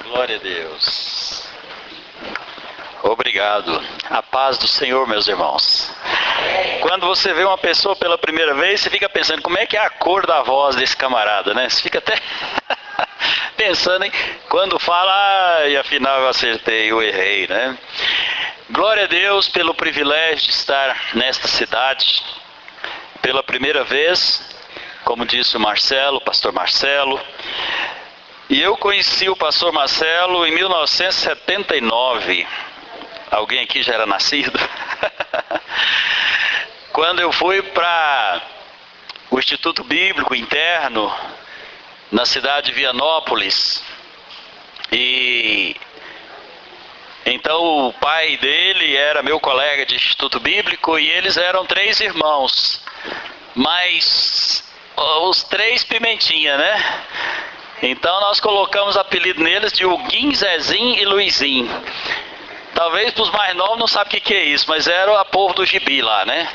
Glória a Deus. Obrigado. A paz do Senhor, meus irmãos. Quando você vê uma pessoa pela primeira vez, você fica pensando como é que é a cor da voz desse camarada, né? Você fica até pensando em quando fala, e afinal eu acertei, eu errei, né? Glória a Deus pelo privilégio de estar nesta cidade pela primeira vez, como disse o pastor Marcelo. E eu conheci o pastor Marcelo em 1979. Alguém aqui já era nascido? Quando eu fui para o Instituto Bíblico Interno, na cidade de Vianópolis. E então o pai dele era meu colega de Instituto Bíblico e eles eram 3 irmãos. Mas os 3 pimentinha, né? Então nós colocamos apelido neles de Huguinho, Zezinho e Luizinho. Talvez para os mais novos não sabem o que é isso, mas era a povo do gibi lá, né?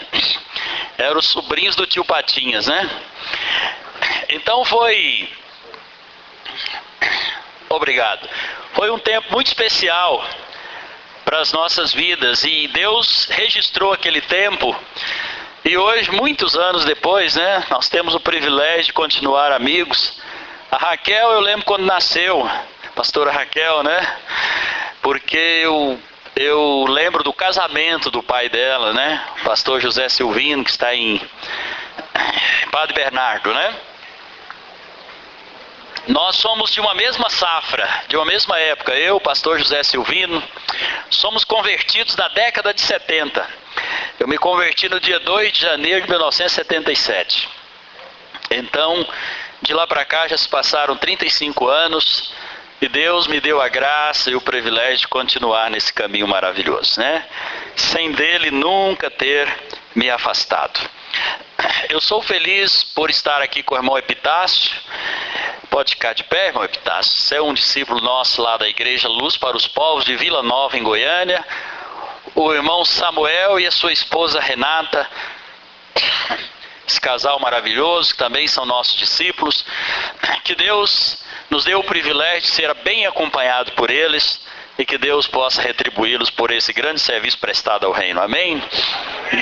Eram os sobrinhos do tio Patinhas, né? Então foi... Obrigado. Foi um tempo muito especial para as nossas vidas e Deus registrou aquele tempo. E hoje, muitos anos depois, né? Nós temos o privilégio de continuar amigos. A Raquel, eu lembro quando nasceu, pastora Raquel, né? Porque eu lembro do casamento do pai dela, né? O pastor José Silvino, que está em Padre Bernardo, né? Nós somos de uma mesma safra, de uma mesma época. Eu, o pastor José Silvino, somos convertidos na década de 70. Eu me converti no dia 2 de janeiro de 1977. Então, de lá para cá já se passaram 35 anos e Deus me deu a graça e o privilégio de continuar nesse caminho maravilhoso, né? Sem dele nunca ter me afastado. Eu sou feliz por estar aqui com o irmão Epitácio. Pode ficar de pé, irmão Epitácio. Você é um discípulo nosso lá da Igreja Luz para os Povos de Vila Nova, em Goiânia. O irmão Samuel e a sua esposa Renata, esse casal maravilhoso, que também são nossos discípulos. Que Deus nos dê o privilégio de ser bem acompanhado por eles e que Deus possa retribuí-los por esse grande serviço prestado ao reino. Amém?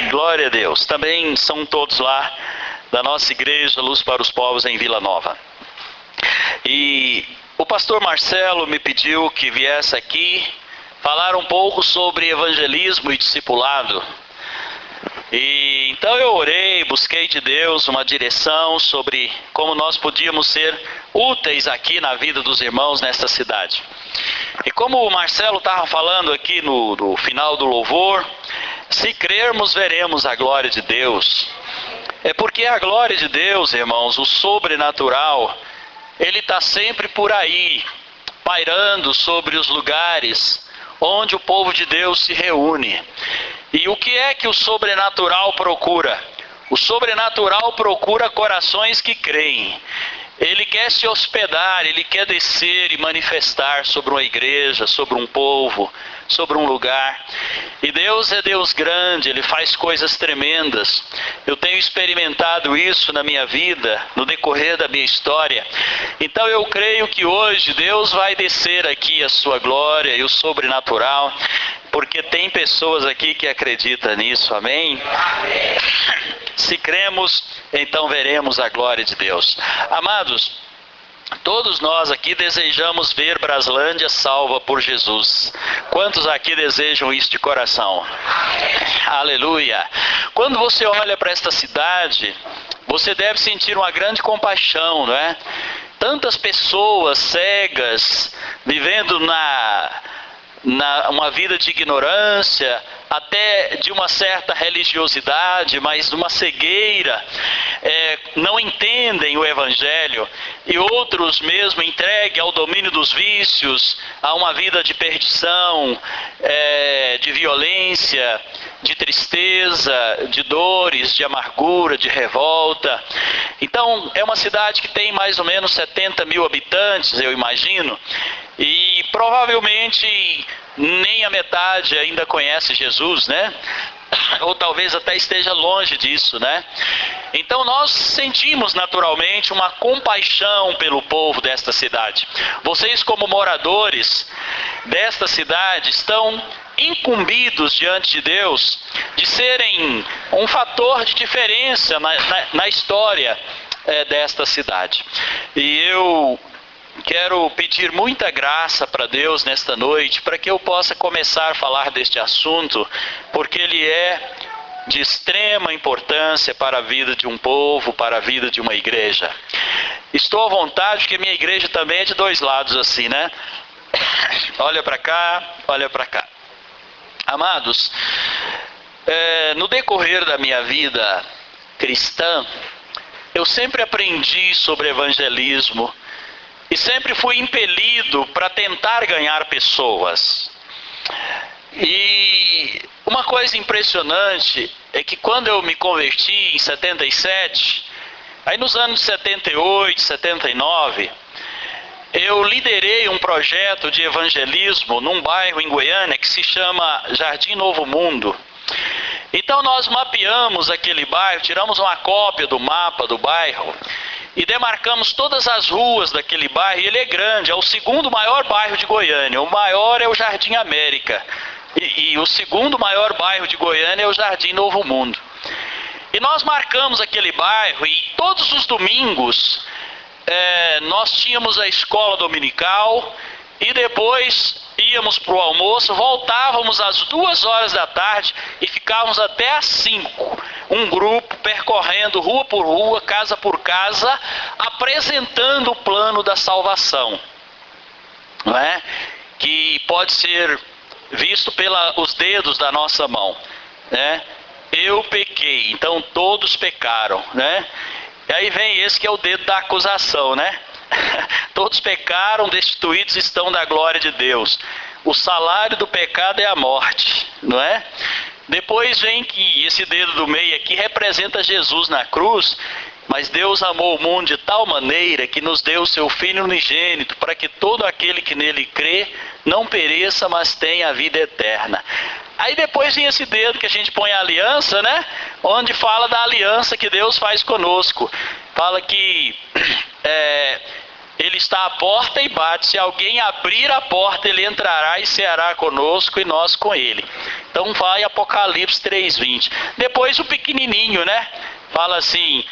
Glória a Deus. Também são todos lá da nossa Igreja Luz para os Povos em Vila Nova. E o pastor Marcelo me pediu que viesse aqui falar um pouco sobre evangelismo e discipulado. E então eu orei, busquei de Deus uma direção sobre como nós podíamos ser úteis aqui na vida dos irmãos nesta cidade. E como o Marcelo estava falando aqui no final do louvor, se crermos, veremos a glória de Deus. É porque a glória de Deus, irmãos, o sobrenatural, ele está sempre por aí, pairando sobre os lugares onde o povo de Deus se reúne. E o que é que o sobrenatural procura? O sobrenatural procura corações que creem. Ele quer se hospedar, ele quer descer e manifestar sobre uma igreja, sobre um povo, sobre um lugar. E Deus é Deus grande, Ele faz coisas tremendas. Eu tenho experimentado isso na minha vida, no decorrer da minha história. Então eu creio que hoje Deus vai descer aqui a sua glória e o sobrenatural, porque tem pessoas aqui que acreditam nisso, amém? Amém. Se cremos, então veremos a glória de Deus. Amados, todos nós aqui desejamos ver Braslândia salva por Jesus. Quantos aqui desejam isso de coração? Aleluia! Quando você olha para esta cidade, você deve sentir uma grande compaixão, não é? Tantas pessoas cegas, vivendo uma vida de ignorância, até de uma certa religiosidade, mas de uma cegueira, não entendem o Evangelho, e outros mesmo entregues ao domínio dos vícios, a uma vida de perdição, de violência, de tristeza, de dores, de amargura, de revolta. Então é uma cidade que tem mais ou menos 70 mil habitantes, eu imagino, e provavelmente nem a metade ainda conhece Jesus, né? ou talvez até esteja longe disso, né? Então nós sentimos naturalmente uma compaixão pelo povo desta cidade. Vocês, como moradores desta cidade, estão incumbidos diante de Deus de serem um fator de diferença na história desta cidade. E eu quero pedir muita graça para Deus nesta noite, para que eu possa começar a falar deste assunto, porque ele é de extrema importância para a vida de um povo, para a vida de uma igreja. Estou à vontade, porque minha igreja também é de dois lados assim, né? Olha para cá, olha para cá. Amados, no decorrer da minha vida cristã, eu sempre aprendi sobre evangelismo e sempre fui impelido para tentar ganhar pessoas. E uma coisa impressionante é que quando eu me converti em 77, aí nos anos 78, 79, eu liderei um projeto de evangelismo num bairro em Goiânia que se chama Jardim Novo Mundo. Então nós mapeamos aquele bairro, tiramos uma cópia do mapa do bairro e demarcamos todas as ruas daquele bairro. E ele é grande, é o segundo maior bairro de Goiânia. O maior é o Jardim América. E o segundo maior bairro de Goiânia é o Jardim Novo Mundo. E nós marcamos aquele bairro e todos os domingos nós tínhamos a escola dominical e depois íamos para o almoço, voltávamos às 2 horas da tarde e ficávamos até às 5. Um grupo percorrendo rua por rua, casa por casa, apresentando o plano da salvação, não é? Que pode ser visto pelos dedos da nossa mão, né? Eu pequei, então todos pecaram, né? E aí vem esse que é o dedo da acusação, né? Todos pecaram, destituídos estão da glória de Deus. O salário do pecado é a morte, não é? Depois vem que esse dedo do meio aqui representa Jesus na cruz. Mas Deus amou o mundo de tal maneira que nos deu o seu Filho unigênito, para que todo aquele que nele crê não pereça, mas tenha a vida eterna. Aí depois vem esse dedo que a gente põe a aliança, né? Onde fala da aliança que Deus faz conosco. Fala que Ele está à porta e bate. Se alguém abrir a porta, Ele entrará e ceará conosco e nós com Ele. Então vai Apocalipse 3:20. Depois o pequenininho, né? Fala assim: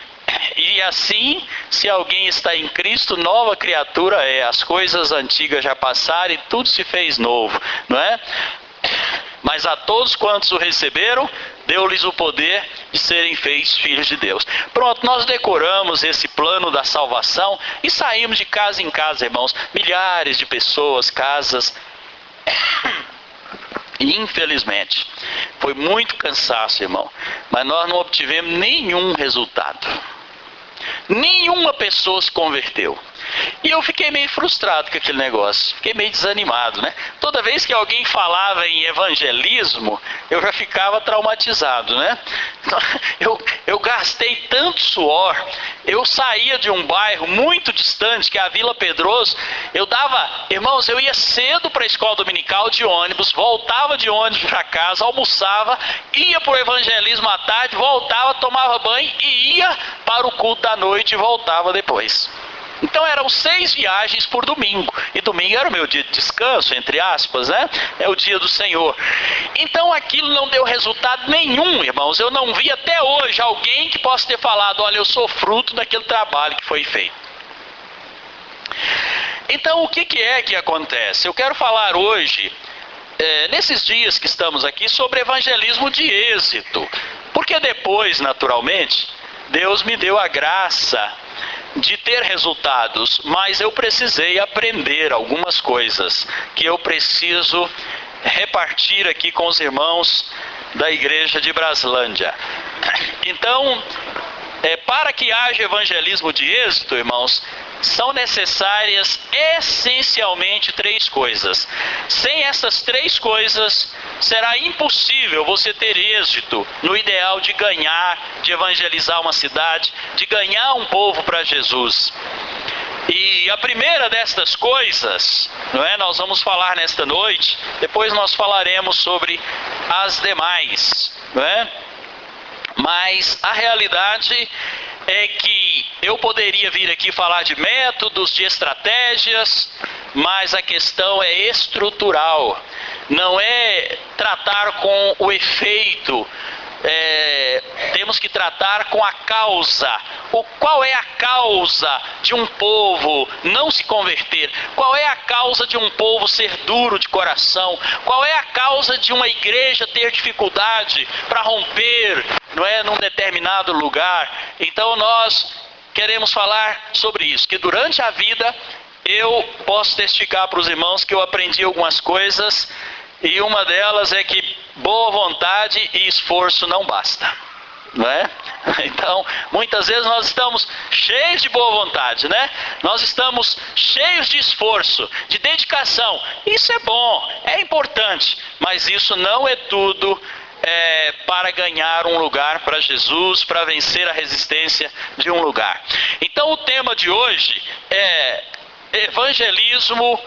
e assim, se alguém está em Cristo, nova criatura é. As coisas antigas já passaram e tudo se fez novo, não é? Mas a todos quantos o receberam, deu-lhes o poder de serem feitos filhos de Deus. Pronto, nós decoramos esse plano da salvação e saímos de casa em casa, irmãos. Milhares de pessoas, casas. E infelizmente, foi muito cansaço, irmão. Mas nós não obtivemos nenhum resultado. Nenhuma pessoa se converteu. E eu fiquei meio frustrado com aquele negócio. Fiquei meio desanimado, né? Toda vez que alguém falava em evangelismo, eu já ficava traumatizado, né? Eu gastei tanto suor. Eu saía de um bairro muito distante, que é a Vila Pedroso. Irmãos, eu ia cedo para a escola dominical de ônibus, voltava de ônibus para casa, almoçava, ia para o evangelismo à tarde, voltava, tomava banho e ia para o culto da noite e voltava depois. Então eram 6 viagens por domingo. E domingo era o meu dia de descanso, entre aspas, né? É o dia do Senhor. Então aquilo não deu resultado nenhum, irmãos. Eu não vi até hoje alguém que possa ter falado: olha, eu sou fruto daquele trabalho que foi feito. Então o que é que acontece? Eu quero falar hoje, nesses dias que estamos aqui, sobre evangelismo de êxito. Porque depois, naturalmente, Deus me deu a graça de ter resultados, mas eu precisei aprender algumas coisas que eu preciso repartir aqui com os irmãos da igreja de Braslândia. Então, para que haja evangelismo de êxito, irmãos, são necessárias essencialmente 3 coisas. Sem essas 3 coisas, será impossível você ter êxito no ideal de ganhar, de evangelizar uma cidade, de ganhar um povo para Jesus. E a primeira destas coisas, não é? Nós vamos falar nesta noite, depois nós falaremos sobre as demais. não é? Mas a realidade é que eu poderia vir aqui falar de métodos, de estratégias, mas a questão é estrutural, não é tratar com o efeito, temos que tratar com a causa. Qual é a causa de um povo não se converter? Qual é a causa de um povo ser duro de coração? Qual é a causa de uma igreja ter dificuldade para romper, não é, num determinado lugar? Então nós queremos falar sobre isso, que durante a vida eu posso testificar para os irmãos que eu aprendi algumas coisas, e uma delas é que boa vontade e esforço não basta, não é? Então, muitas vezes nós estamos cheios de boa vontade, né? Nós estamos cheios de esforço, de dedicação. Isso é bom, é importante, mas isso não é tudo para ganhar um lugar para Jesus, para vencer a resistência de um lugar. Então, o tema de hoje é evangelismo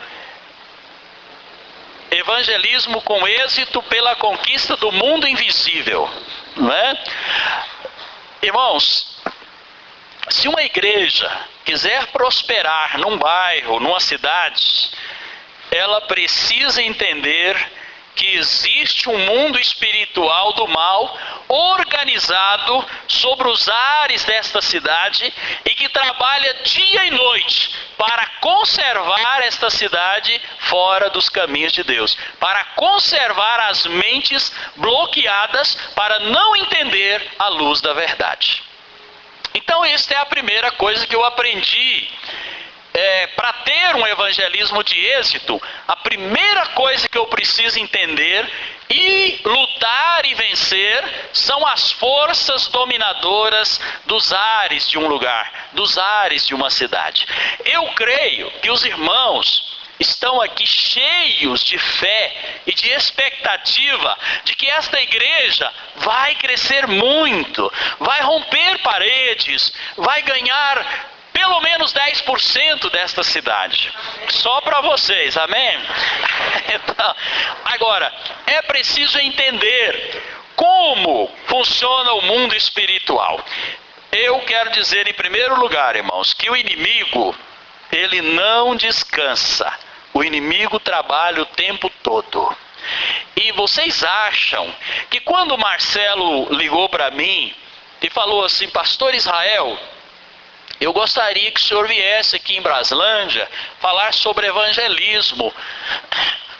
com êxito pela conquista do mundo invisível, não é? Irmãos, se uma igreja quiser prosperar num bairro, numa cidade, ela precisa entender que existe um mundo espiritual do mal organizado sobre os ares desta cidade e que trabalha dia e noite para conservar esta cidade fora dos caminhos de Deus, para conservar as mentes bloqueadas para não entender a luz da verdade. Então esta é a primeira coisa que eu aprendi. Para ter um evangelismo de êxito, a primeira coisa que eu preciso entender e lutar e vencer são as forças dominadoras dos ares de um lugar, dos ares de uma cidade. Eu creio que os irmãos estão aqui cheios de fé e de expectativa de que esta igreja vai crescer muito, vai romper paredes, vai ganhar pelo menos 10% desta cidade. Só para vocês, amém? Então, agora, é preciso entender como funciona o mundo espiritual. Eu quero dizer em primeiro lugar, irmãos, que o inimigo, ele não descansa. O inimigo trabalha o tempo todo. E vocês acham que quando o Marcelo ligou para mim e falou assim: Pastor Israel, eu gostaria que o senhor viesse aqui em Braslândia falar sobre evangelismo.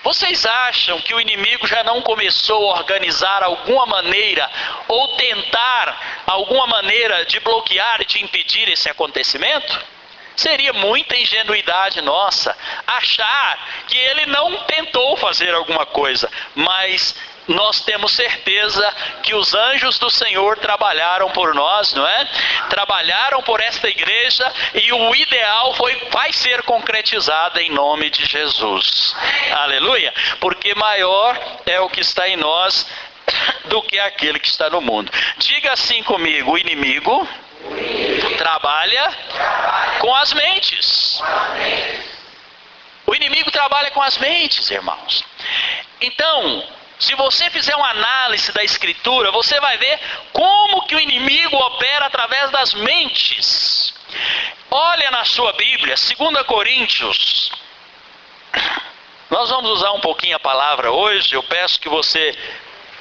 Vocês acham que o inimigo já não começou a organizar alguma maneira ou tentar alguma maneira de bloquear e de impedir esse acontecimento? Seria muita ingenuidade nossa achar que ele não tentou fazer alguma coisa, mas nós temos certeza que os anjos do Senhor trabalharam por nós, não é? Trabalharam por esta igreja e o ideal vai ser concretizado em nome de Jesus. Aleluia! Porque maior é o que está em nós do que aquele que está no mundo. Diga assim comigo: o inimigo trabalha com as mentes. O inimigo trabalha com as mentes, irmãos. Então, se você fizer uma análise da Escritura, você vai ver como que o inimigo opera através das mentes. Olha na sua Bíblia, 2 Coríntios. Nós vamos usar um pouquinho a palavra hoje. Eu peço que você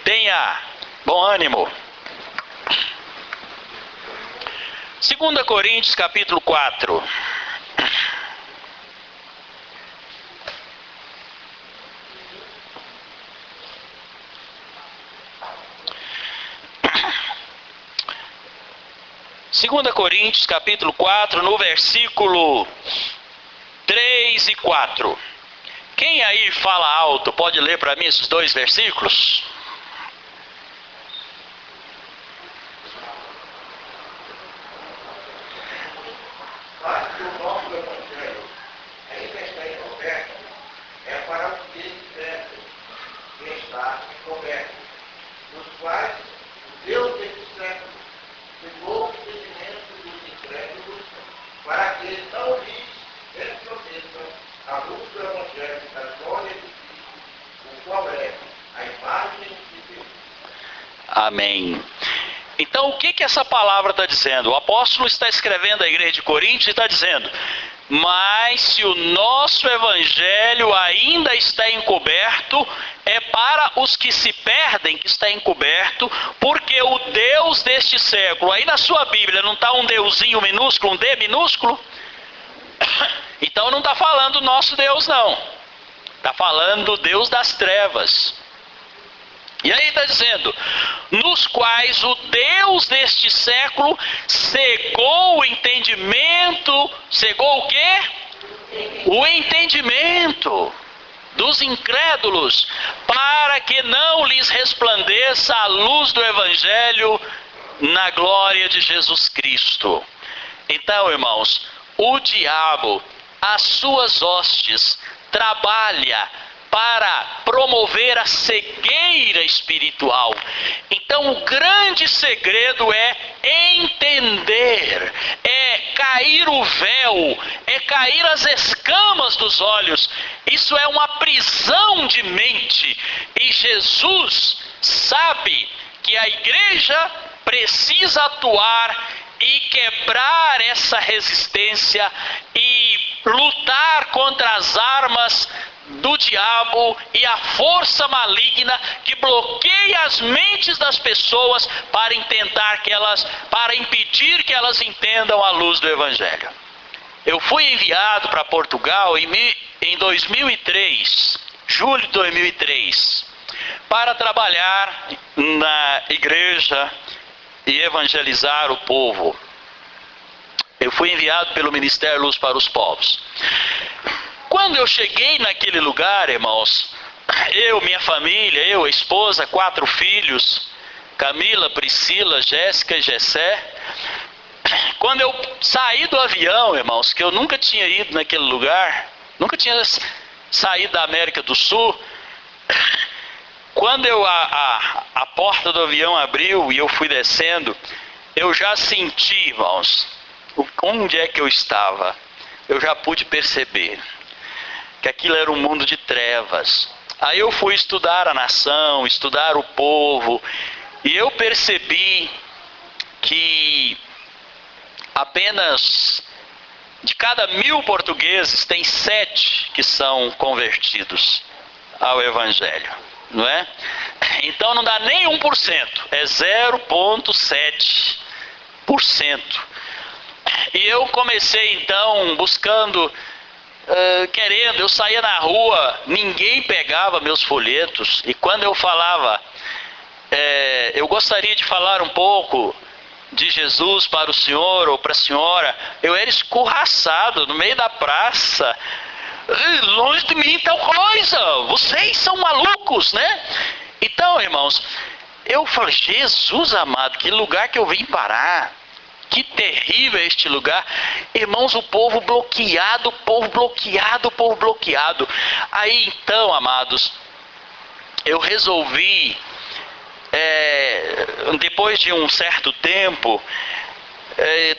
tenha bom ânimo. 2 Coríntios capítulo 4. Segunda Coríntios capítulo 4, no versículo 3 e 4. Quem aí fala alto, pode ler para mim esses dois versículos? A luz do Evangelho da glória de Cristo, o qual é a imagem Amém. Então, o que essa palavra está dizendo? O apóstolo está escrevendo à igreja de Coríntios e está dizendo: mas se o nosso evangelho ainda está encoberto, é para os que se perdem que está encoberto, porque o Deus deste século, aí na sua Bíblia não está um deusinho minúsculo, um D minúsculo? Então não está falando nosso Deus não, está falando do Deus das trevas. E aí está dizendo: nos quais o Deus deste século cegou o entendimento. Cegou o quê? O entendimento dos incrédulos, para que não lhes resplandeça a luz do Evangelho na glória de Jesus Cristo. Então, irmãos, o diabo, as suas hostes, trabalha para promover a cegueira espiritual. Então o grande segredo é entender, é cair o véu, é cair as escamas dos olhos. Isso é uma prisão de mente, e Jesus sabe que a igreja precisa atuar e quebrar essa resistência e lutar contra as armas do diabo e a força maligna que bloqueia as mentes das pessoas para impedir que elas entendam a luz do Evangelho. Eu fui enviado para Portugal em 2003, julho de 2003, para trabalhar na igreja e evangelizar o povo. Eu fui enviado pelo Ministério Luz para os Povos. Quando eu cheguei naquele lugar, irmãos, eu, minha família, a esposa, 4 filhos, Camila, Priscila, Jéssica e Gessé. Quando eu saí do avião, irmãos, que eu nunca tinha ido naquele lugar, nunca tinha saído da América do Sul, quando a porta do avião abriu e eu fui descendo, eu já senti, irmãos, onde é que eu estava. Eu já pude perceber que aquilo era um mundo de trevas. Aí eu fui estudar a nação, estudar o povo, e eu percebi que apenas de cada 1000 portugueses tem 7 que são convertidos ao Evangelho, não é? Então não dá nem 1%, é 0,7%. E eu comecei então buscando, querendo, eu saía na rua, ninguém pegava meus folhetos, e quando eu falava, eu gostaria de falar um pouco de Jesus para o senhor ou para a senhora, eu era escorraçado no meio da praça. Longe de mim tal coisa, vocês são malucos, né? Então, irmãos, eu falei: Jesus amado, que lugar que eu vim parar, que terrível é este lugar. Irmãos, o povo bloqueado, o povo bloqueado. Aí então, amados, eu resolvi, depois de um certo tempo,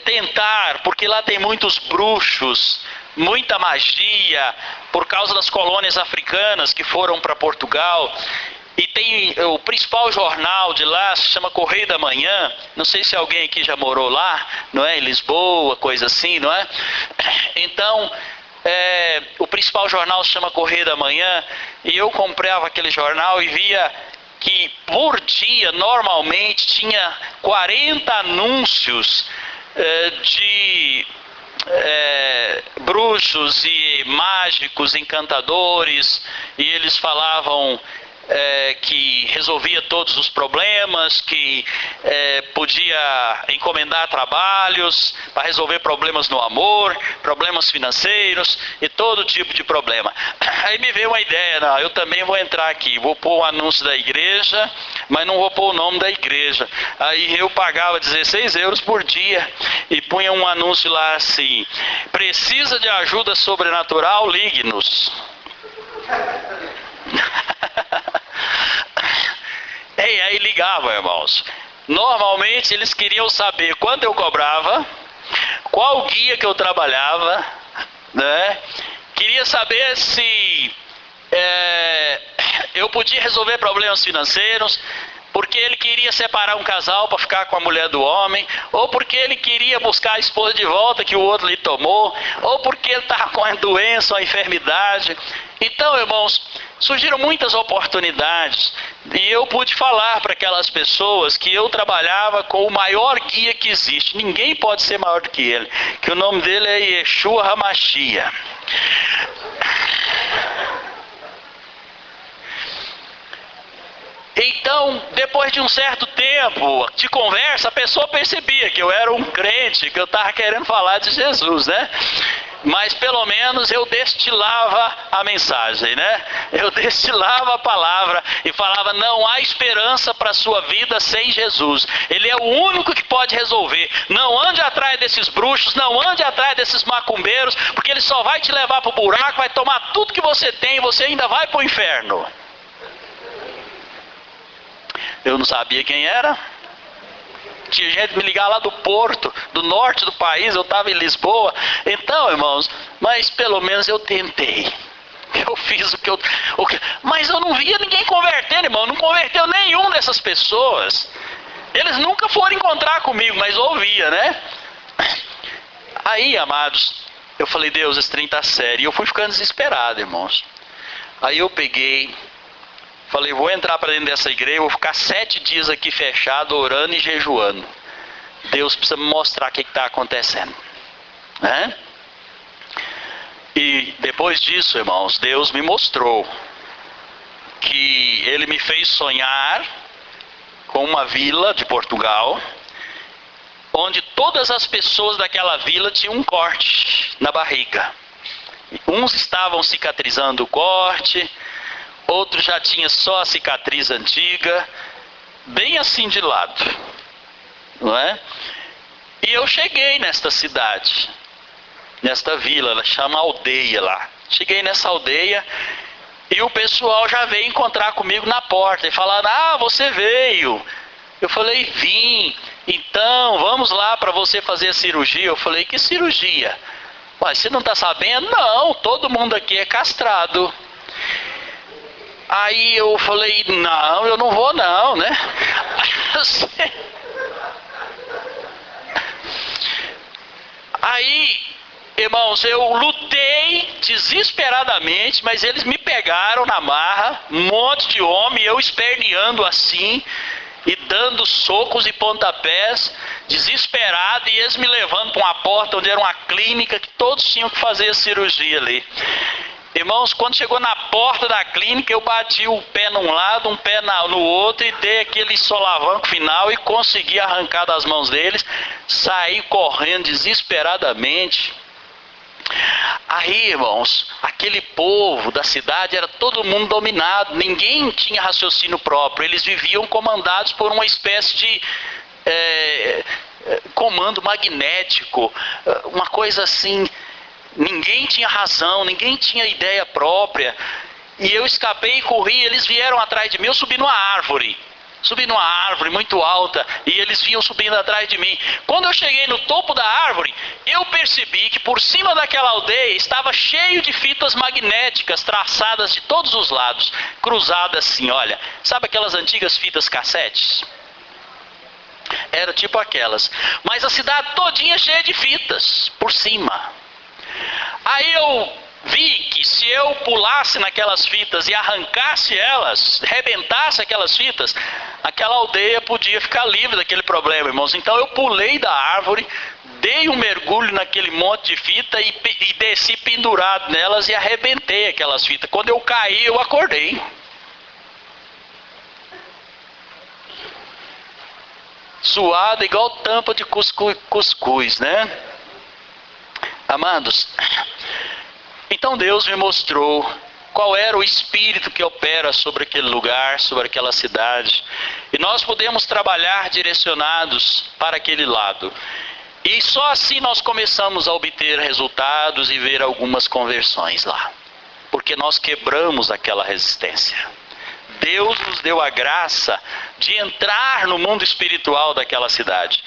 tentar, porque lá tem muitos bruxos, muita magia, por causa das colônias africanas que foram para Portugal. E tem o principal jornal de lá, se chama Correio da Manhã. Não sei se alguém aqui já morou lá, não é? Em Lisboa, coisa assim, não é? Então, o principal jornal se chama Correio da Manhã, e eu comprava aquele jornal e via que por dia, normalmente, tinha 40 anúncios de bruxos e mágicos, encantadores, e eles falavam que resolvia todos os problemas, que podia encomendar trabalhos para resolver problemas no amor, problemas financeiros e todo tipo de problema. Aí me veio uma ideia: não, eu também vou entrar aqui, vou pôr o anúncio da igreja, mas não vou pôr o nome da igreja. Aí eu pagava 16 euros por dia e punha um anúncio lá assim: precisa de ajuda sobrenatural, ligue-nos. E aí ligava, irmãos. Normalmente eles queriam saber quanto eu cobrava, qual guia que eu trabalhava, né? Queria saber se eu podia resolver problemas financeiros. porque ele queria separar um casal para ficar com a mulher do homem, ou porque ele queria buscar a esposa de volta que o outro lhe tomou, ou porque ele estava com a doença, uma enfermidade. Então, irmãos, surgiram muitas oportunidades e eu pude falar para aquelas pessoas que eu trabalhava com o maior guia que existe. Ninguém pode ser maior do que ele, que o nome dele é Yeshua HaMashiach. Então, depois de um certo tempo de conversa, a pessoa percebia que eu era um crente, que eu estava querendo falar de Jesus, né? Mas pelo menos eu destilava a mensagem, né? Eu destilava a palavra e falava: não há esperança para a sua vida sem Jesus. Ele é o único que pode resolver. Não ande atrás desses bruxos, não ande atrás desses macumbeiros, porque ele só vai te levar para o buraco, vai tomar tudo que você tem e você ainda vai para o inferno. Eu não sabia quem era. Tinha gente me ligar lá do Porto, do norte do país, eu estava em Lisboa. Então, irmãos, mas pelo menos eu tentei. Eu fiz o que eu... Mas eu não via ninguém convertendo, irmão. Não converteu nenhum dessas pessoas. Eles nunca foram encontrar comigo, mas ouvia, né? Aí, amados, eu falei: Deus, esse trem está sério. E eu fui ficando desesperado, irmãos. Aí eu peguei... Falei: vou entrar para dentro dessa igreja, vou ficar 7 dias aqui fechado, orando e jejuando. Deus precisa me mostrar o que está acontecendo, né? E depois disso, irmãos, Deus me mostrou que Ele me fez sonhar com uma vila de Portugal, onde todas as pessoas daquela vila tinham um corte na barriga. Uns estavam cicatrizando o corte, outro já tinha só a cicatriz antiga, bem assim de lado, não é? E eu cheguei nesta cidade, nesta vila, ela chama Aldeia lá. Cheguei nessa aldeia e o pessoal já veio encontrar comigo na porta e falaram: ah, você veio. Eu falei: vim. Então, vamos lá para você fazer a cirurgia. Eu falei: que cirurgia? Mas você não está sabendo? Não, todo mundo aqui é castrado. Aí eu falei: não, eu não vou não, né? Aí, irmãos, eu lutei desesperadamente, mas eles me pegaram na marra, um monte de homem, eu esperneando assim, e dando socos e pontapés, desesperado, e eles me levando para uma porta onde era uma clínica, que todos tinham que fazer a cirurgia ali. Irmãos, quando chegou na porta da clínica, eu bati o pé num lado, um pé no outro, e dei aquele solavanco final e consegui arrancar das mãos deles. Saí correndo desesperadamente. Aí, irmãos, aquele povo da cidade era todo mundo dominado, ninguém tinha raciocínio próprio. Eles viviam comandados por uma espécie de comando magnético, uma coisa assim. Ninguém tinha razão, ninguém tinha ideia própria. E eu escapei e corri, eles vieram atrás de mim. Eu subi numa árvore muito alta, e eles vinham subindo atrás de mim. Quando eu cheguei no topo da árvore, eu percebi que por cima daquela aldeia estava cheio de fitas magnéticas traçadas de todos os lados, cruzadas assim, olha. Sabe aquelas antigas fitas cassetes? Era tipo aquelas. Mas a cidade todinha cheia de fitas por cima. Aí eu vi que se eu pulasse naquelas fitas e arrancasse elas, rebentasse aquelas fitas, aquela aldeia podia ficar livre daquele problema, irmãos. Então eu pulei da árvore, dei um mergulho naquele monte de fita e desci pendurado nelas e arrebentei aquelas fitas. Quando eu caí, eu acordei. Suado igual tampa de cuscuz, né? Amados, então Deus me mostrou qual era o espírito que opera sobre aquele lugar, sobre aquela cidade. E nós podemos trabalhar direcionados para aquele lado. E só assim nós começamos a obter resultados e ver algumas conversões lá. Porque nós quebramos aquela resistência. Deus nos deu a graça de entrar no mundo espiritual daquela cidade.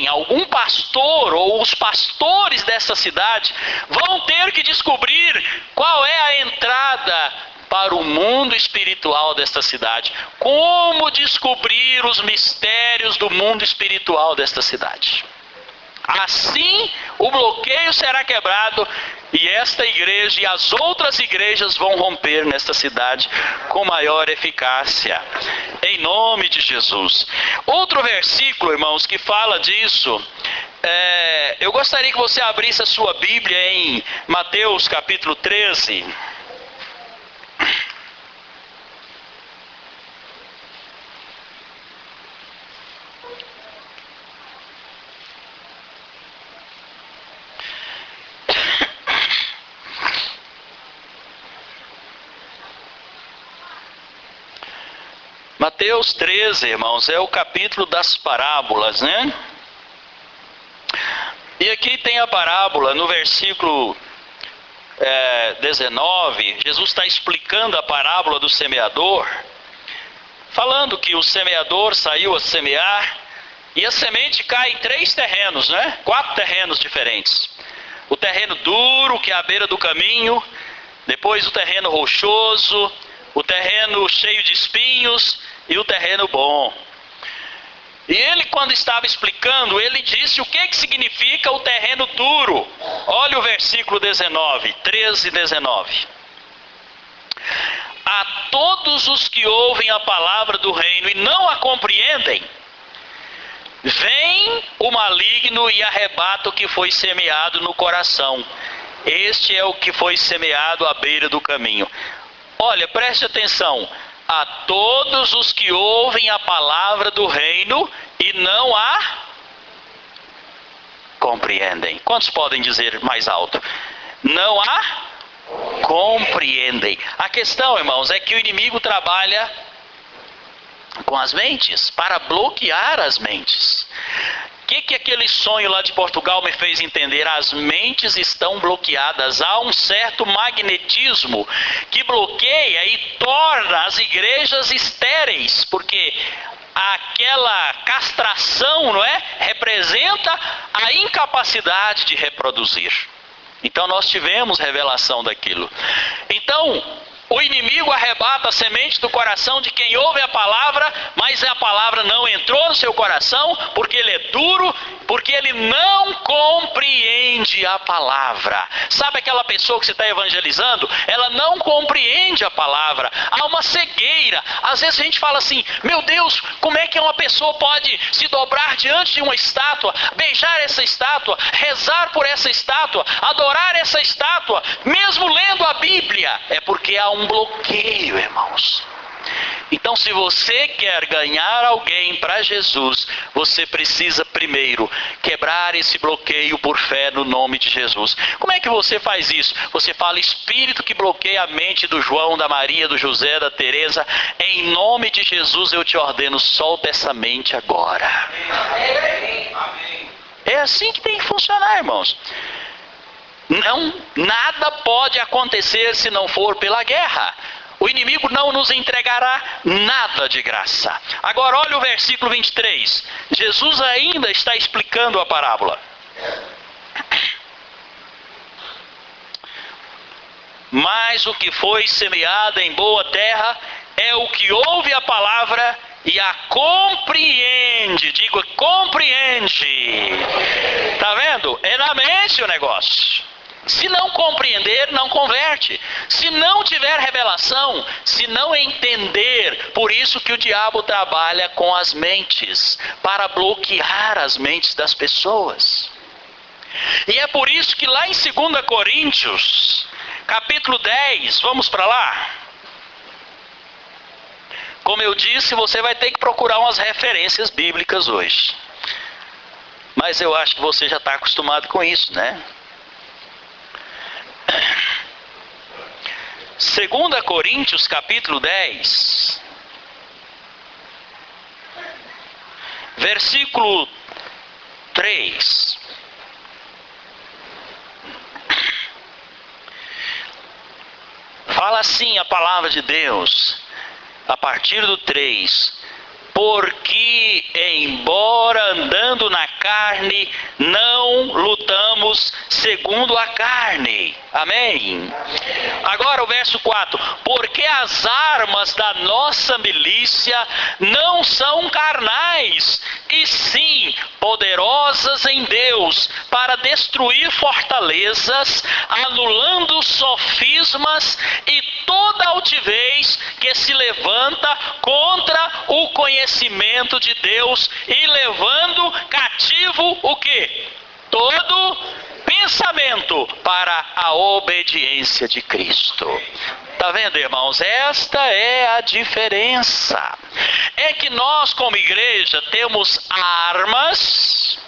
Algum pastor ou os pastores dessa cidade vão ter que descobrir qual é a entrada para o mundo espiritual desta cidade. Como descobrir os mistérios do mundo espiritual desta cidade? Assim, o bloqueio será quebrado e esta igreja e as outras igrejas vão romper nesta cidade com maior eficácia. Em nome de Jesus. Outro versículo, irmãos, que fala disso, eu gostaria que você abrisse a sua Bíblia em Mateus capítulo 13. Mateus 13, irmãos, é o capítulo das parábolas, né? E aqui tem a parábola, no versículo 19, Jesus está explicando a parábola do semeador, falando que o semeador saiu a semear, e a semente cai em 3 terrenos, né? 4 terrenos diferentes. O terreno duro, que é à beira do caminho, depois o terreno rochoso, o terreno cheio de espinhos e o terreno bom. E ele, quando estava explicando, ele disse o que significa o terreno duro. Olha o versículo 19, 13 e 19. A todos os que ouvem a palavra do reino e não a compreendem, vem o maligno e arrebata o que foi semeado no coração. Este é o que foi semeado à beira do caminho. Olha, preste atenção. A todos os que ouvem a palavra do reino e não a compreendem. Quantos podem dizer mais alto? Não a compreendem. A questão, irmãos, é que o inimigo trabalha com as mentes, para bloquear as mentes. O que aquele sonho lá de Portugal me fez entender? As mentes estão bloqueadas. Há um certo magnetismo que bloqueia e torna as igrejas estéreis, porque aquela castração, não é? Representa a incapacidade de reproduzir. Então nós tivemos revelação daquilo. Então, o inimigo arrebata a semente do coração de quem ouve a palavra, mas a palavra não entrou no seu coração, porque ele é duro, porque ele não compreende a palavra. Sabe aquela pessoa que você está evangelizando? Ela não compreende a palavra. Há uma cegueira. Às vezes a gente fala assim, meu Deus, como é que uma pessoa pode se dobrar diante de uma estátua, beijar essa estátua, rezar por essa estátua, adorar essa estátua, mesmo lendo a Bíblia? É porque há um bloqueio, irmãos. Então, se você quer ganhar alguém para Jesus, você precisa primeiro quebrar esse bloqueio por fé no nome de Jesus. Como é que você faz isso? Você fala, espírito que bloqueia a mente do João, da Maria, do José, da Teresa, em nome de Jesus eu te ordeno, solta essa mente agora. É assim que tem que funcionar, irmãos. Nada pode acontecer se não for pela guerra. O inimigo não nos entregará nada de graça. Agora olha o versículo 23. Jesus ainda está explicando a parábola. Mas o que foi semeado em boa terra é o que ouve a palavra e a compreende. Digo, compreende. Está vendo? É na mente o negócio. Se não compreender, não converte. Se não tiver revelação, se não entender, por isso que o diabo trabalha com as mentes, para bloquear as mentes das pessoas. E é por isso que lá em 2 Coríntios, capítulo 10, vamos para lá? Como eu disse, você vai ter que procurar umas referências bíblicas hoje. Mas eu acho que você já está acostumado com isso, né? 2 Coríntios capítulo 10, versículo 3. Fala assim a palavra de Deus, a partir do 3. porque, embora andando na carne, não lutamos segundo a carne. Amém? Agora o verso 4. Porque as armas da nossa milícia não são carnais, e sim poderosas em Deus, para destruir fortalezas, anulando sofismas e toda altivez que se levanta contra o conhecimento de Deus, e levando cativo o quê? Todo pensamento para a obediência de Cristo. Está vendo, irmãos? Esta é a diferença. É que nós, como igreja, temos armas,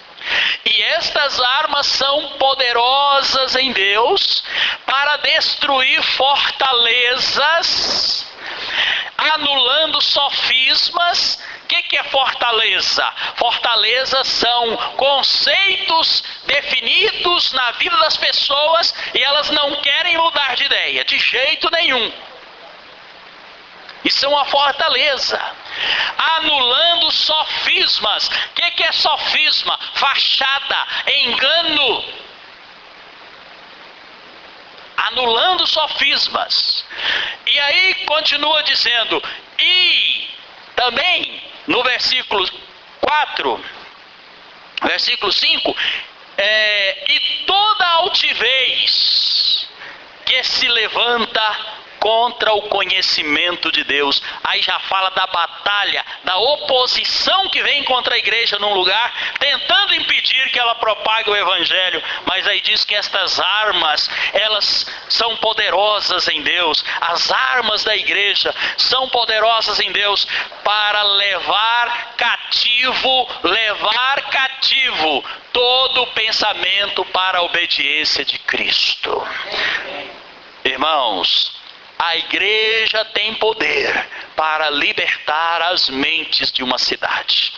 e estas armas são poderosas em Deus para destruir fortalezas, anulando sofismas. O que é fortaleza? Fortalezas são conceitos definidos na vida das pessoas e elas não querem mudar de ideia, de jeito nenhum. Isso é uma fortaleza. Anulando sofismas. O que é sofisma? Fachada, engano. Anulando sofismas. E aí continua dizendo, e também no versículo 4, versículo 5, e toda altivez que se levanta contra o conhecimento de Deus. Aí já fala da batalha, da oposição que vem contra a igreja num lugar, tentando impedir que ela propague o evangelho. Mas aí diz que estas armas, elas são poderosas em Deus. As armas da igreja são poderosas em Deus para levar cativo todo pensamento para a obediência de Cristo. Irmãos, a igreja tem poder para libertar as mentes de uma cidade.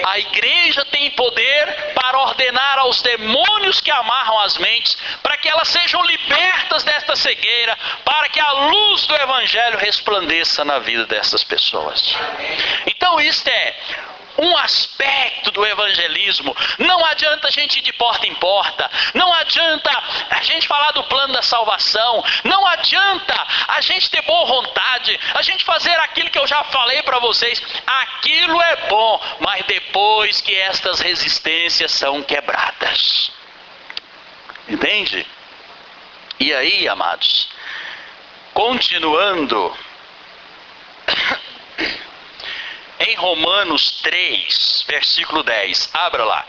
A igreja tem poder para ordenar aos demônios que amarram as mentes, para que elas sejam libertas desta cegueira, para que a luz do evangelho resplandeça na vida dessas pessoas. Então isto é um aspecto do evangelismo. Não adianta a gente ir de porta em porta, não adianta a gente falar do plano da salvação, não adianta a gente ter boa vontade, a gente fazer aquilo que eu já falei para vocês. Aquilo é bom, mas depois que estas resistências são quebradas. Entende? E aí, amados, continuando em Romanos 3, versículo 10, abra lá.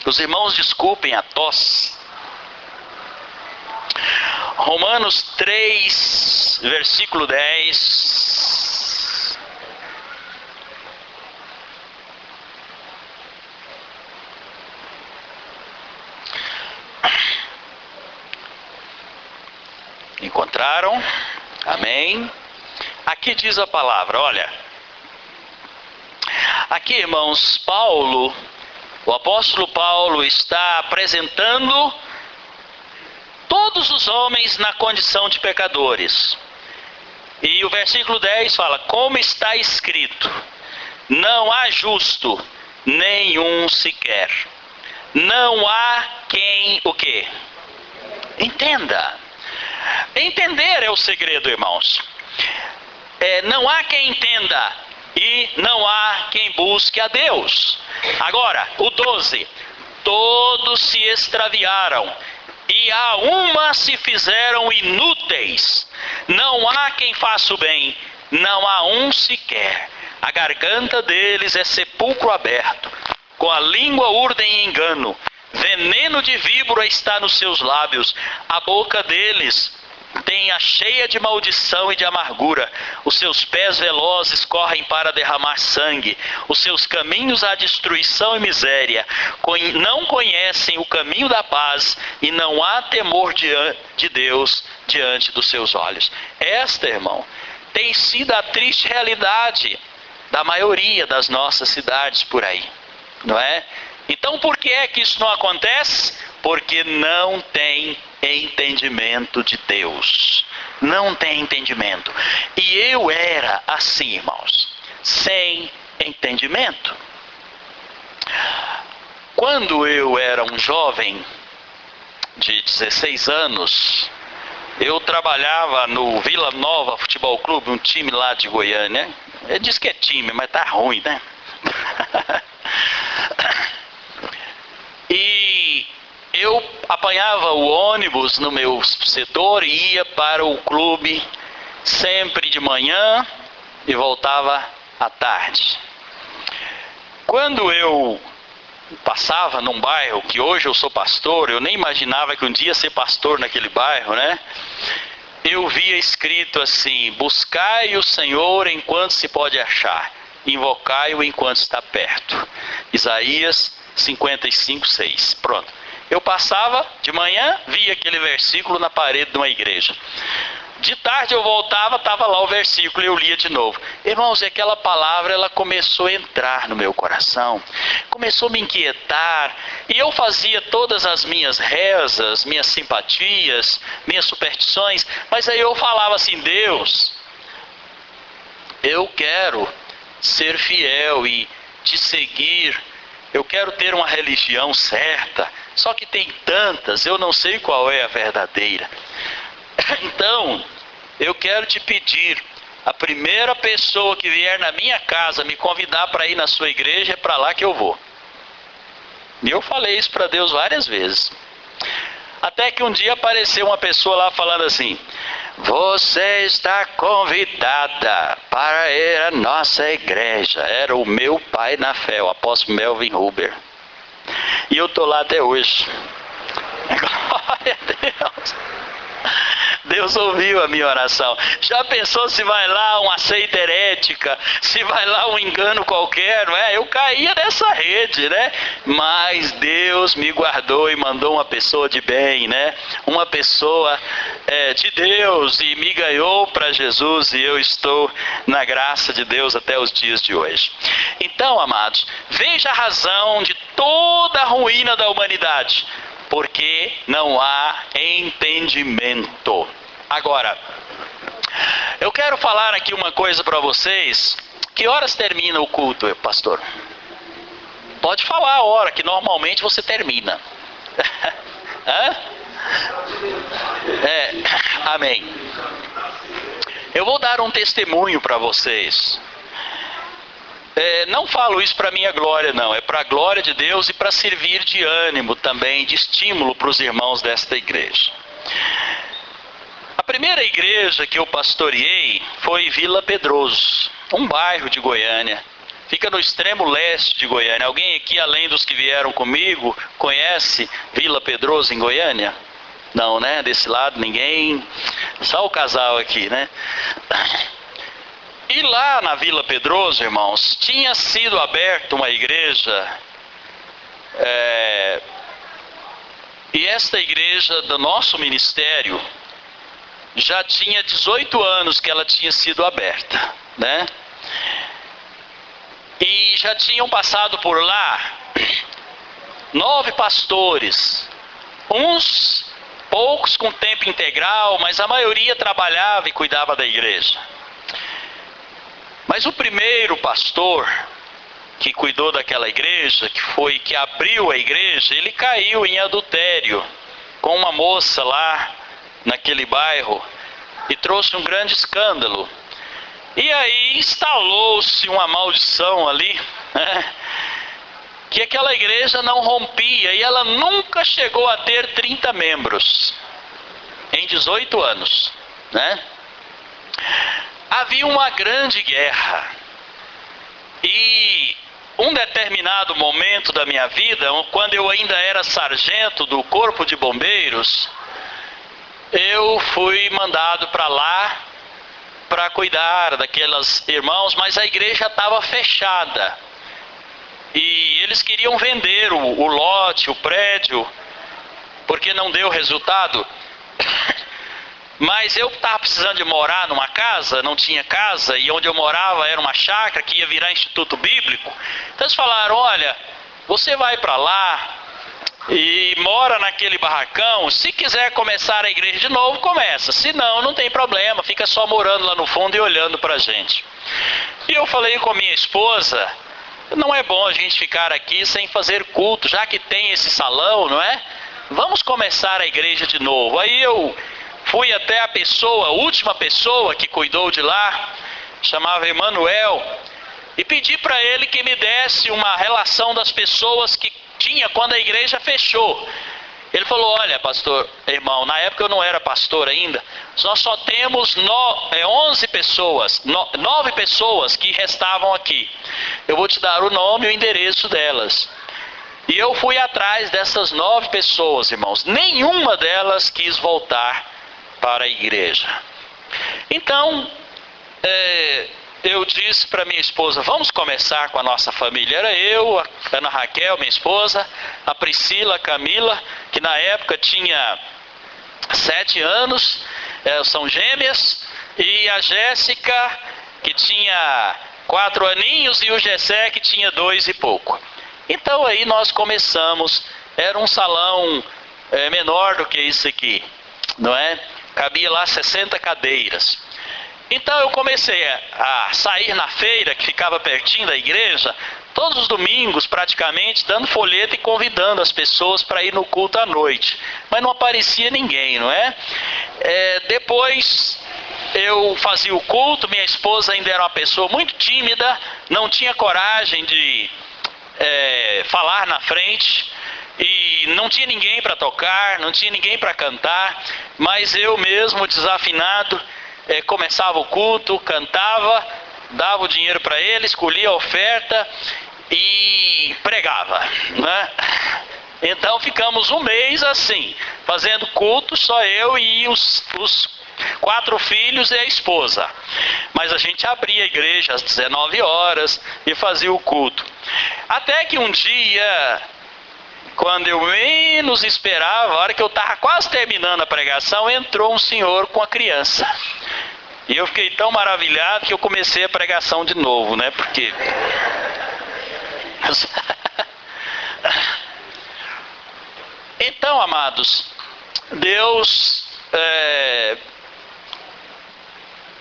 Os irmãos desculpem a tosse. Romanos 3, versículo 10. Encontraram? Amém? Aqui diz a palavra, olha. Aqui, irmãos, o apóstolo Paulo está apresentando todos os homens na condição de pecadores. E o versículo 10 fala, como está escrito, não há justo, nenhum sequer. Não há quem, o quê? Entenda. Entender é o segredo, irmãos. Não há quem entenda e não há quem busque a Deus. Agora, o 12. Todos se extraviaram e a uma se fizeram inúteis. Não há quem faça o bem, não há um sequer. A garganta deles é sepulcro aberto, com a língua urdem em engano. Veneno de víbora está nos seus lábios. A boca deles tem a cheia de maldição e de amargura. Os seus pés velozes correm para derramar sangue. Os seus caminhos há destruição e miséria. Não conhecem o caminho da paz e não há temor de Deus diante dos seus olhos. Esta, irmão, tem sido a triste realidade da maioria das nossas cidades por aí, não é? Então por que é que isso não acontece? Porque não tem entendimento de Deus. Não tem entendimento. E eu era assim, irmãos. sem entendimento. Quando eu era um jovem de 16 anos, eu trabalhava no Vila Nova Futebol Clube, um time lá de Goiânia. Ele diz que é time, mas tá ruim, né? E eu apanhava o ônibus no meu setor e ia para o clube sempre de manhã e voltava à tarde. Quando eu passava num bairro, que hoje eu sou pastor, eu nem imaginava que um dia ia ser pastor naquele bairro, né? Eu via escrito assim: buscai o Senhor enquanto se pode achar, invocai-o enquanto está perto. Isaías 55:6. Pronto. Eu passava de manhã, via aquele versículo na parede de uma igreja. De tarde eu voltava, estava lá o versículo e eu lia de novo. Irmãos, e aquela palavra, ela começou a entrar no meu coração, começou a me inquietar, e eu fazia todas as minhas rezas, minhas simpatias, minhas superstições, mas aí eu falava assim: Deus, eu quero ser fiel e te seguir, eu quero ter uma religião certa, só que tem tantas, eu não sei qual é a verdadeira. Então, eu quero te pedir, a primeira pessoa que vier na minha casa me convidar para ir na sua igreja, é para lá que eu vou. E eu falei isso para Deus várias vezes. Até que um dia apareceu uma pessoa lá falando assim: você está convidada para ir à nossa igreja. Era o meu pai na fé, o apóstolo Melvin Huber. E eu estou lá até hoje. Glória a Deus. Deus ouviu a minha oração. Já pensou se vai lá uma seita herética, se vai lá um engano qualquer, não é? Eu caía nessa rede, né? Mas Deus me guardou e mandou uma pessoa de bem, né? Uma pessoa de Deus, e me ganhou para Jesus, e eu estou na graça de Deus até os dias de hoje. Então, amados, veja a razão de toda a ruína da humanidade: porque não há entendimento. Agora, eu quero falar aqui uma coisa para vocês. Que horas termina o culto, pastor? Pode falar a hora que normalmente você termina. Hã? Amém. Eu vou dar um testemunho para vocês. Não falo isso para minha glória, não. É para a glória de Deus e para servir de ânimo também, de estímulo para os irmãos desta igreja. A primeira igreja que eu pastoreei foi Vila Pedroso, um bairro de Goiânia. Fica no extremo leste de Goiânia. Alguém aqui, além dos que vieram comigo, conhece Vila Pedroso em Goiânia? Não, né? Desse lado ninguém. Só o casal aqui, né? E lá na Vila Pedroso, irmãos, tinha sido aberta uma igreja, e esta igreja do nosso ministério já tinha 18 anos que ela tinha sido aberta, né? E já tinham passado por lá 9 pastores, uns poucos com tempo integral, mas a maioria trabalhava e cuidava da igreja. Mas o primeiro pastor que cuidou daquela igreja, que abriu a igreja, ele caiu em adultério com uma moça lá naquele bairro e trouxe um grande escândalo. E aí instalou-se uma maldição ali, né? Que aquela igreja não rompia, e ela nunca chegou a ter 30 membros em 18 anos, né? Havia uma grande guerra, e um determinado momento da minha vida, quando eu ainda era sargento do Corpo de Bombeiros, eu fui mandado para lá para cuidar daqueles irmãos, mas a igreja estava fechada, e eles queriam vender o lote, o prédio, porque não deu resultado. Mas eu estava precisando de morar numa casa, não tinha casa, e onde eu morava era uma chácara que ia virar instituto bíblico. Então eles falaram: olha, você vai para lá, e mora naquele barracão. Se quiser começar a igreja de novo, começa. Se não, não tem problema, fica só morando lá no fundo e olhando pra gente. E eu falei com a minha esposa, não é bom a gente ficar aqui sem fazer culto, já que tem esse salão, não é? Vamos começar a igreja de novo. Aí eu fui até a última pessoa que cuidou de lá, chamava Emanuel, e pedi para ele que me desse uma relação das pessoas que tinha quando a igreja fechou. Ele falou, olha pastor, irmão, na época eu não era pastor ainda, nós só temos 11 pessoas, 9 pessoas que restavam aqui. Eu vou te dar o nome e o endereço delas. E eu fui atrás dessas 9 pessoas, irmãos. Nenhuma delas quis voltar para a igreja. Então, eu disse para minha esposa, vamos começar com a nossa família. Era eu, a Ana Raquel, minha esposa, a Priscila, a Camila, que na época tinha 7 anos, são gêmeas, e a Jéssica, que tinha 4 aninhos, e o Gessé, que tinha 2 e pouco. Então aí nós começamos, era um salão menor do que isso aqui, não é? Cabia lá 60 cadeiras. Então eu comecei a sair na feira, que ficava pertinho da igreja, todos os domingos praticamente, dando folheto e convidando as pessoas para ir no culto à noite. Mas não aparecia ninguém, não é? Depois eu fazia o culto, minha esposa ainda era uma pessoa muito tímida, não tinha coragem de falar na frente, e não tinha ninguém para tocar, não tinha ninguém para cantar, mas eu mesmo, desafinado, começava o culto, cantava, dava o dinheiro para ele, escolhia a oferta e pregava, né? Então ficamos um mês assim, fazendo culto, só eu e os 4 filhos e a esposa. Mas a gente abria a igreja às 19 horas e fazia o culto. Até que um dia, quando eu menos esperava, a hora que eu estava quase terminando a pregação, entrou um senhor com a criança. E eu fiquei tão maravilhado que eu comecei a pregação de novo, né? Porque... Então, amados, Deus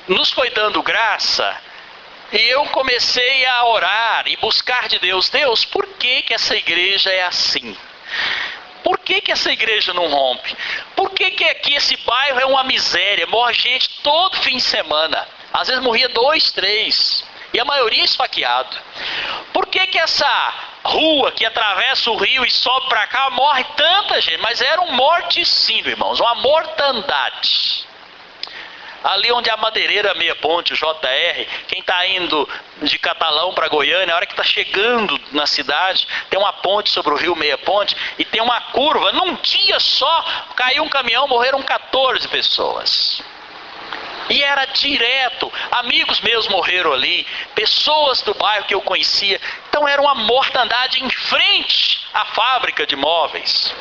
nos foi dando graça, e eu comecei a orar e buscar de Deus, Deus, por que essa igreja é assim? Por que essa igreja não rompe? Por que aqui esse bairro é uma miséria? Morre gente todo fim de semana. Às vezes morria 2, 3. E a maioria esfaqueado. Por que essa rua que atravessa o rio e sobe para cá morre tanta gente? Mas era um morticínio, irmãos. Uma mortandade. Ali onde a Madeireira Meia Ponte, o JR, quem está indo de Catalão para Goiânia, a hora que está chegando na cidade, tem uma ponte sobre o rio Meia Ponte e tem uma curva. Num dia só, caiu um caminhão, morreram 14 pessoas. E era direto, amigos meus morreram ali, pessoas do bairro que eu conhecia. Então era uma mortandade em frente à fábrica de móveis.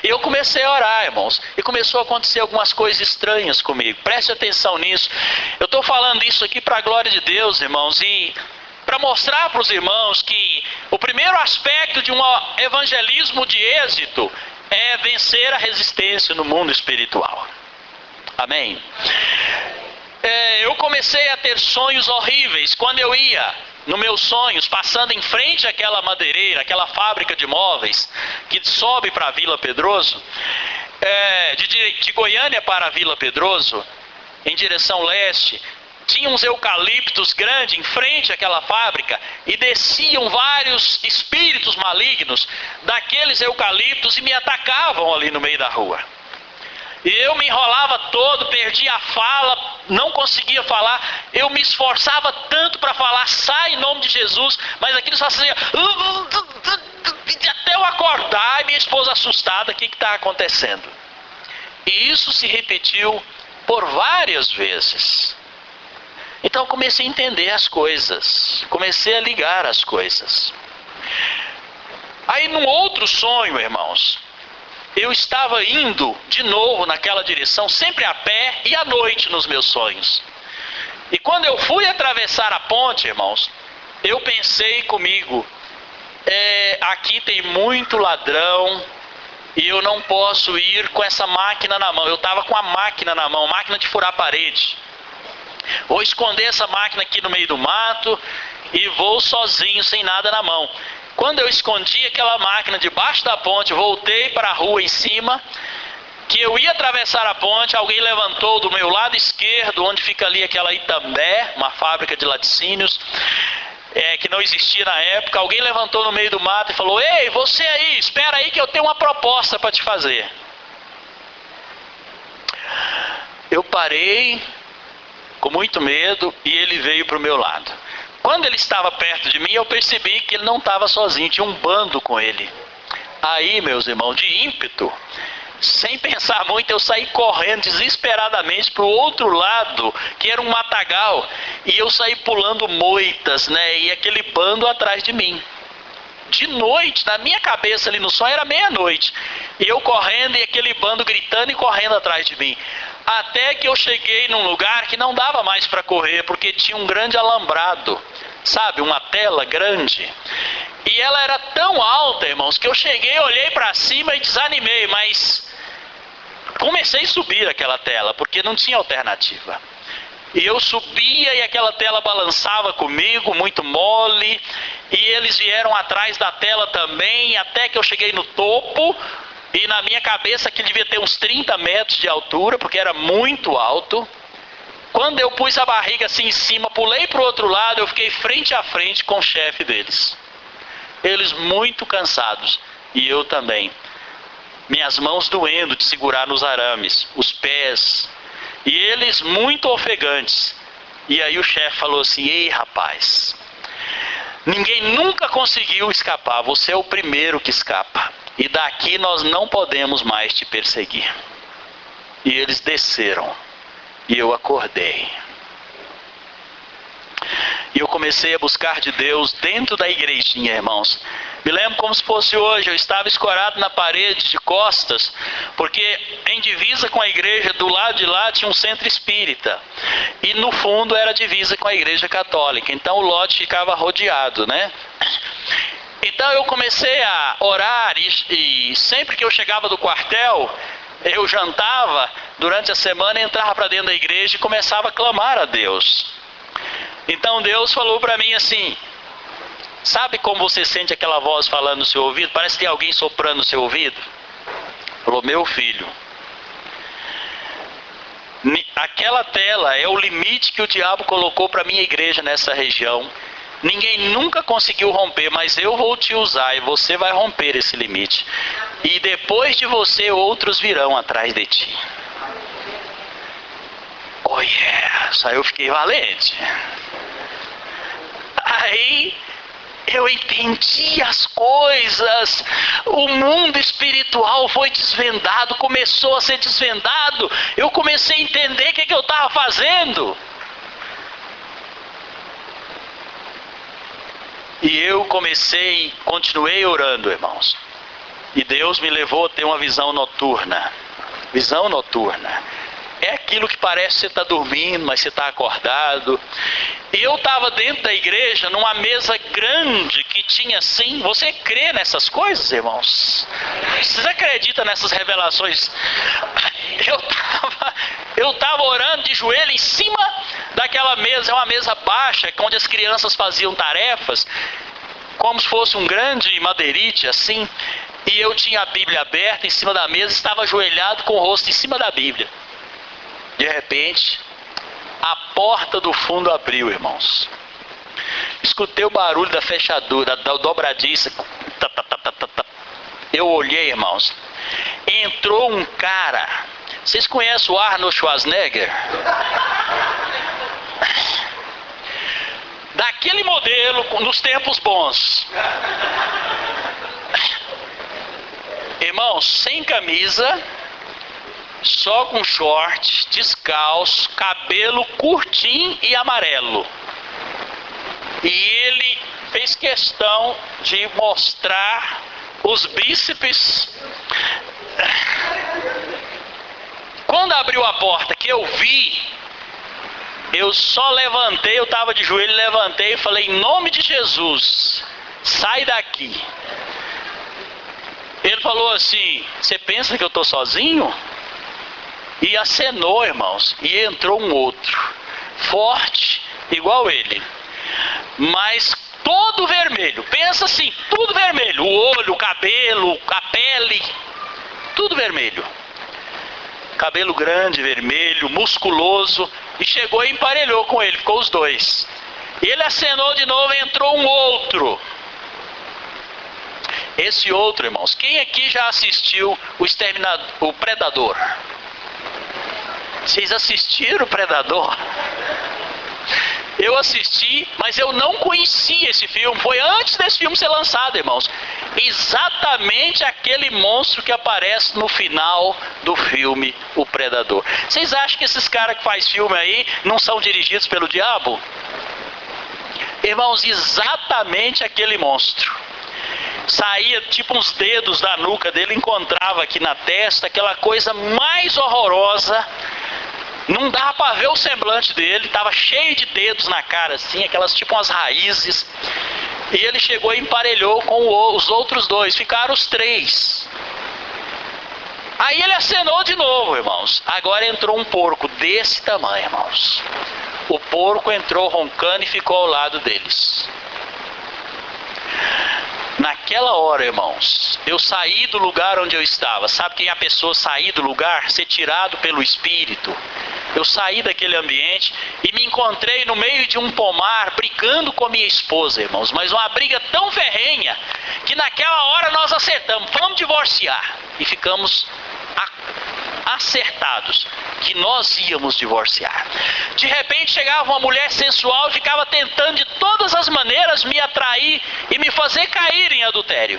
E eu comecei a orar, irmãos, e começou a acontecer algumas coisas estranhas comigo. Preste atenção nisso. Eu estou falando isso aqui para a glória de Deus, irmãos, e para mostrar para os irmãos que o primeiro aspecto de um evangelismo de êxito é vencer a resistência no mundo espiritual. Amém? Eu comecei a ter sonhos horríveis. Quando eu ia, nos meus sonhos, passando em frente àquela madeireira, aquela fábrica de móveis que sobe para a Vila Pedroso, de Goiânia para a Vila Pedroso, em direção leste, tinha uns eucaliptos grandes em frente àquela fábrica e desciam vários espíritos malignos daqueles eucaliptos e me atacavam ali no meio da rua. E eu me enrolava todo, perdia a fala, não conseguia falar. Eu me esforçava tanto para falar, sai em nome de Jesus, mas aquilo só fazia... Até eu acordar e minha esposa assustada, o que está acontecendo? E isso se repetiu por várias vezes. Então eu comecei a entender as coisas, comecei a ligar as coisas. Aí num outro sonho, irmãos, eu estava indo de novo naquela direção, sempre a pé e à noite nos meus sonhos. E quando eu fui atravessar a ponte, irmãos, eu pensei comigo, aqui tem muito ladrão e eu não posso ir com essa máquina na mão. Eu estava com a máquina na mão, máquina de furar parede. Vou esconder essa máquina aqui no meio do mato e vou sozinho, sem nada na mão. Quando eu escondi aquela máquina debaixo da ponte, voltei para a rua em cima, que eu ia atravessar a ponte, alguém levantou do meu lado esquerdo, onde fica ali aquela Itambé, uma fábrica de laticínios, que não existia na época. Alguém levantou no meio do mato e falou: ei, você aí, espera aí que eu tenho uma proposta para te fazer. Eu parei com muito medo e ele veio para o meu lado. Quando ele estava perto de mim, eu percebi que ele não estava sozinho, tinha um bando com ele. Aí, meus irmãos, de ímpeto, sem pensar muito, eu saí correndo desesperadamente para o outro lado, que era um matagal, e eu saí pulando moitas, né? E aquele bando atrás de mim. De noite, na minha cabeça ali no sonho, era meia-noite. E eu correndo e aquele bando gritando e correndo atrás de mim. Até que eu cheguei num lugar que não dava mais para correr, porque tinha um grande alambrado, sabe? Uma tela grande. E ela era tão alta, irmãos, que eu cheguei, olhei para cima e desanimei, mas comecei a subir aquela tela, porque não tinha alternativa. E eu subia e aquela tela balançava comigo, muito mole, e eles vieram atrás da tela também, até que eu cheguei no topo, e na minha cabeça que devia ter uns 30 metros de altura, porque era muito alto. Quando eu pus a barriga assim em cima, pulei para o outro lado, eu fiquei frente a frente com o chefe deles. Eles muito cansados, e eu também. Minhas mãos doendo de segurar nos arames, os pés, e eles muito ofegantes. E aí o chefe falou assim: ei, rapaz, ninguém nunca conseguiu escapar, você é o primeiro que escapa, e daqui nós não podemos mais te perseguir. E eles desceram, e eu acordei. E eu comecei a buscar de Deus dentro da igrejinha, irmãos. Me lembro como se fosse hoje, eu estava escorado na parede de costas, porque em divisa com a igreja, do lado de lá tinha um centro espírita. E no fundo era divisa com a igreja católica, então o lote ficava rodeado, né? Então eu comecei a orar e sempre que eu chegava do quartel, eu jantava durante a semana, entrava para dentro da igreja e começava a clamar a Deus. Então Deus falou para mim assim: sabe como você sente aquela voz falando no seu ouvido? Parece que tem alguém soprando no seu ouvido. Falou: meu filho, aquela tela é o limite que o diabo colocou para a minha igreja nessa região. Ninguém nunca conseguiu romper, mas eu vou te usar e você vai romper esse limite. E depois de você, outros virão atrás de ti. Oh yes! Aí eu fiquei valente. Aí eu entendi as coisas, o mundo espiritual foi desvendado, começou a ser desvendado, eu comecei a entender o que eu estava fazendo. E eu continuei orando, irmãos. E Deus me levou a ter uma visão noturna. Visão noturna. É aquilo que parece que você está dormindo, mas você está acordado. E eu estava dentro da igreja, numa mesa grande que tinha assim. Você crê nessas coisas, irmãos? Vocês acreditam nessas revelações? Eu estava orando de joelho em cima daquela mesa. É uma mesa baixa, onde as crianças faziam tarefas, como se fosse um grande madeirite assim. E eu tinha a Bíblia aberta em cima da mesa, estava ajoelhado com o rosto em cima da Bíblia. De repente, a porta do fundo abriu, irmãos. Escutei o barulho da fechadura, da dobradiça. Eu olhei, irmãos. Entrou um cara. Vocês conhecem o Arnold Schwarzenegger? Daquele modelo, nos tempos bons. Irmãos, sem camisa, só com short, descalço, cabelo curtinho e amarelo. E ele fez questão de mostrar os bíceps. Quando abriu a porta que eu vi, eu só levantei, eu estava de joelho, levantei e falei: em nome de Jesus, sai daqui. Ele falou assim: você pensa que eu estou sozinho? E acenou, irmãos, e entrou um outro, forte, igual ele, mas todo vermelho. Pensa assim, tudo vermelho, o olho, o cabelo, a pele, tudo vermelho. Cabelo grande, vermelho, musculoso, e chegou e emparelhou com ele, ficou os dois. Ele acenou de novo e entrou um outro. Esse outro, irmãos, quem aqui já assistiu o Predador? Vocês assistiram o Predador? Eu assisti, mas eu não conhecia esse filme. Foi antes desse filme ser lançado, irmãos. Exatamente aquele monstro que aparece no final do filme O Predador. Vocês acham que esses caras que fazem filme aí não são dirigidos pelo diabo? Irmãos, exatamente aquele monstro. Saía tipo uns dedos da nuca dele, encontrava aqui na testa, aquela coisa mais horrorosa. Não dava para ver o semblante dele, estava cheio de dedos na cara, assim, aquelas tipo umas raízes. E ele chegou e emparelhou com os outros dois, ficaram os três. Aí ele acenou de novo, irmãos. Agora entrou um porco desse tamanho, irmãos. O porco entrou roncando e ficou ao lado deles. Naquela hora, irmãos, eu saí do lugar onde eu estava. Sabe que a pessoa sair do lugar, ser tirado pelo Espírito? Eu saí daquele ambiente e me encontrei no meio de um pomar, brigando com a minha esposa, irmãos. Mas uma briga tão ferrenha, que naquela hora nós acertamos, vamos divorciar. E ficamos acertados que nós íamos divorciar. De repente chegava uma mulher sensual e ficava tentando de todas as maneiras me atrair e me fazer cair em adultério.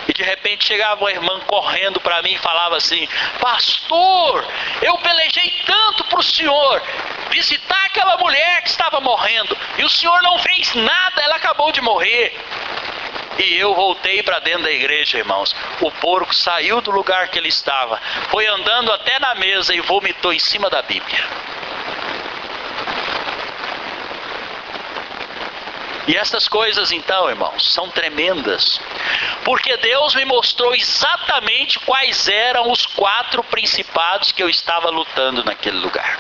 E de repente chegava uma irmã correndo para mim e falava assim: pastor, eu pelejei tanto para o senhor visitar aquela mulher que estava morrendo, e o senhor não fez nada, ela acabou de morrer. E eu voltei para dentro da igreja, irmãos. O porco saiu do lugar que ele estava, foi andando até na mesa e vomitou em cima da Bíblia. E essas coisas então, irmãos, são tremendas, porque Deus me mostrou exatamente quais eram os 4 principados que eu estava lutando naquele lugar.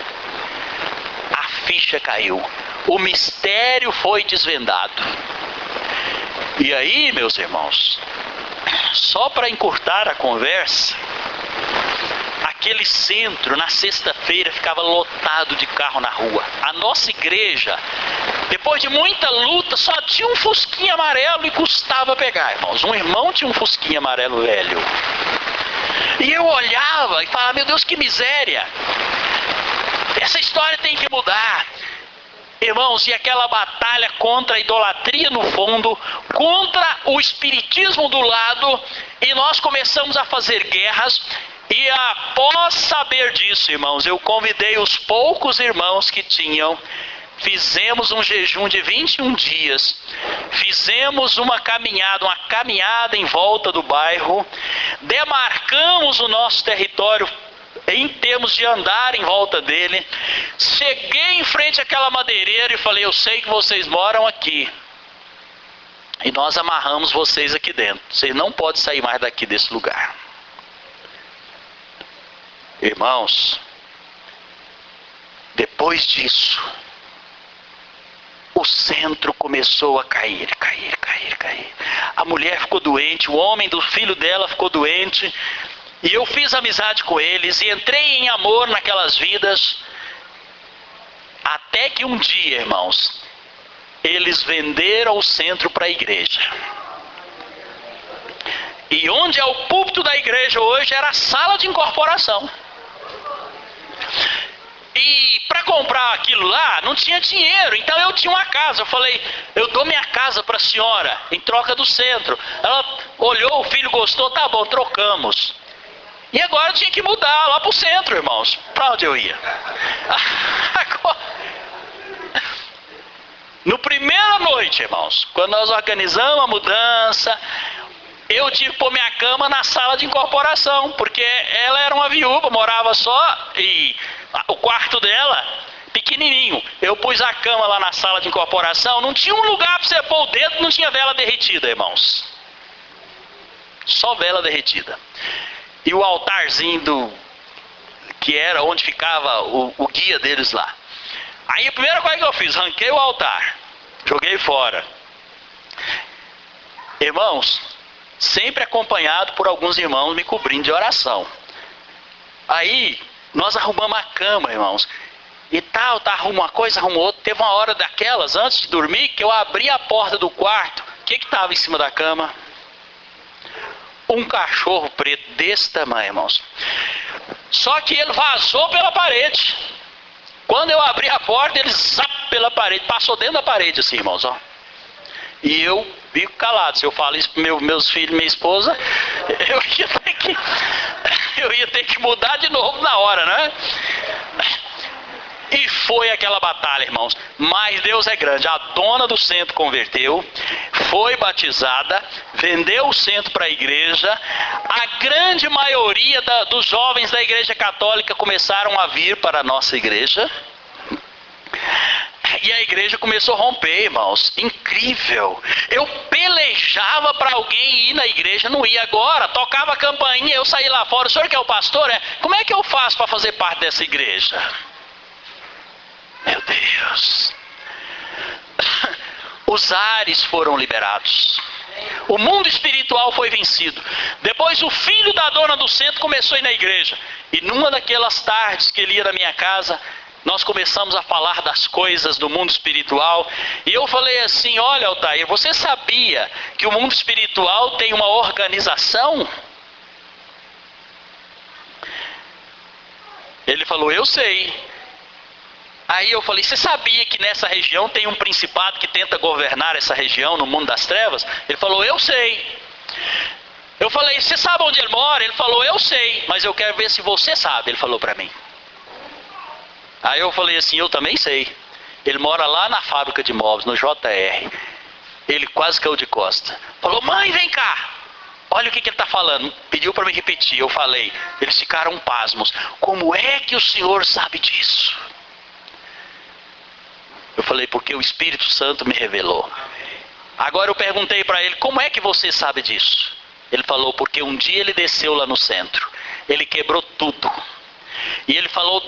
A ficha caiu, o mistério foi desvendado. E aí, meus irmãos, só para encurtar a conversa, aquele centro na sexta-feira ficava lotado de carro na rua. A nossa igreja, depois de muita luta, só tinha um fusquinha amarelo e custava pegar, irmãos. Um irmão tinha um fusquinha amarelo velho. E eu olhava e falava: meu Deus, que miséria! Essa história tem que mudar. Irmãos, e aquela batalha contra a idolatria no fundo, contra o espiritismo do lado, e nós começamos a fazer guerras. E após saber disso, irmãos, eu convidei os poucos irmãos que tinham, fizemos um jejum de 21 dias, fizemos uma caminhada em volta do bairro, demarcamos o nosso território em termos de andar em volta dele. Cheguei em frente àquela madeireira e falei: eu sei que vocês moram aqui, e nós amarramos vocês aqui dentro, vocês não podem sair mais daqui desse lugar. Irmãos, depois disso, o centro começou a cair. A mulher ficou doente, o homem do filho dela ficou doente, e eu fiz amizade com eles e entrei em amor naquelas vidas, até que um dia, irmãos, eles venderam o centro para a igreja. E onde é o púlpito da igreja hoje era a sala de incorporação. E para comprar aquilo lá, não tinha dinheiro, então eu tinha uma casa. Eu falei: eu dou minha casa para a senhora, em troca do centro. Ela olhou, o filho gostou, tá bom, trocamos. E agora eu tinha que mudar lá para o centro, irmãos. Para onde eu ia? Agora, no primeira noite, irmãos, quando nós organizamos a mudança, eu tive que pôr minha cama na sala de incorporação, porque ela era uma viúva, morava só, e o quarto dela pequenininho. Eu pus a cama lá na sala de incorporação, não tinha um lugar para você pôr o dedo, não tinha vela derretida, irmãos. Só vela derretida. E o altarzinho que era onde ficava o guia deles lá. Aí a primeira coisa que eu fiz, arranquei o altar, joguei fora. Irmãos, sempre acompanhado por alguns irmãos me cobrindo de oração. Aí nós arrumamos a cama, irmãos. E tal, arruma uma coisa, arruma outra. Teve uma hora daquelas, antes de dormir, que eu abri a porta do quarto. O que estava em cima da cama? Um cachorro preto desse tamanho, irmãos. Só que ele vazou pela parede. Quando eu abri a porta, ele zap pela parede. Passou dentro da parede assim, irmãos, ó. E eu fico calado. Se eu falo isso para meus filhos e minha esposa, eu ia ter que mudar de novo na hora, né? E foi aquela batalha, irmãos. Mas Deus é grande. A dona do centro converteu, foi batizada, vendeu o centro para a igreja. A grande maioria dos jovens da igreja católica começaram a vir para a nossa igreja. E a igreja começou a romper, irmãos. Incrível. Eu pelejava para alguém ir na igreja, não ia agora. Tocava a campainha, eu saí lá fora. O senhor que é o pastor? Como é que eu faço para fazer parte dessa igreja? Meu Deus. Os ares foram liberados. O mundo espiritual foi vencido. Depois o filho da dona do centro começou a ir na igreja. E numa daquelas tardes que ele ia na minha casa, nós começamos a falar das coisas do mundo espiritual. E eu falei assim: olha, Altair, você sabia que o mundo espiritual tem uma organização? Ele falou: eu sei. Aí eu falei: você sabia que nessa região tem um principado que tenta governar essa região no mundo das trevas? Ele falou: eu sei. Eu falei: você sabe onde ele mora? Ele falou: eu sei, mas eu quero ver se você sabe. Ele falou para mim. Aí eu falei assim: eu também sei. Ele mora lá na fábrica de móveis, no JR. Ele quase caiu de costa. Falou: mãe, vem cá. Olha o que ele está falando. Pediu para me repetir. Eu falei. Eles ficaram pasmos. Como é que o senhor sabe disso? Eu falei: porque o Espírito Santo me revelou. Agora eu perguntei para ele: como é que você sabe disso? Ele falou: porque um dia ele desceu lá no centro. Ele quebrou tudo. E ele falou: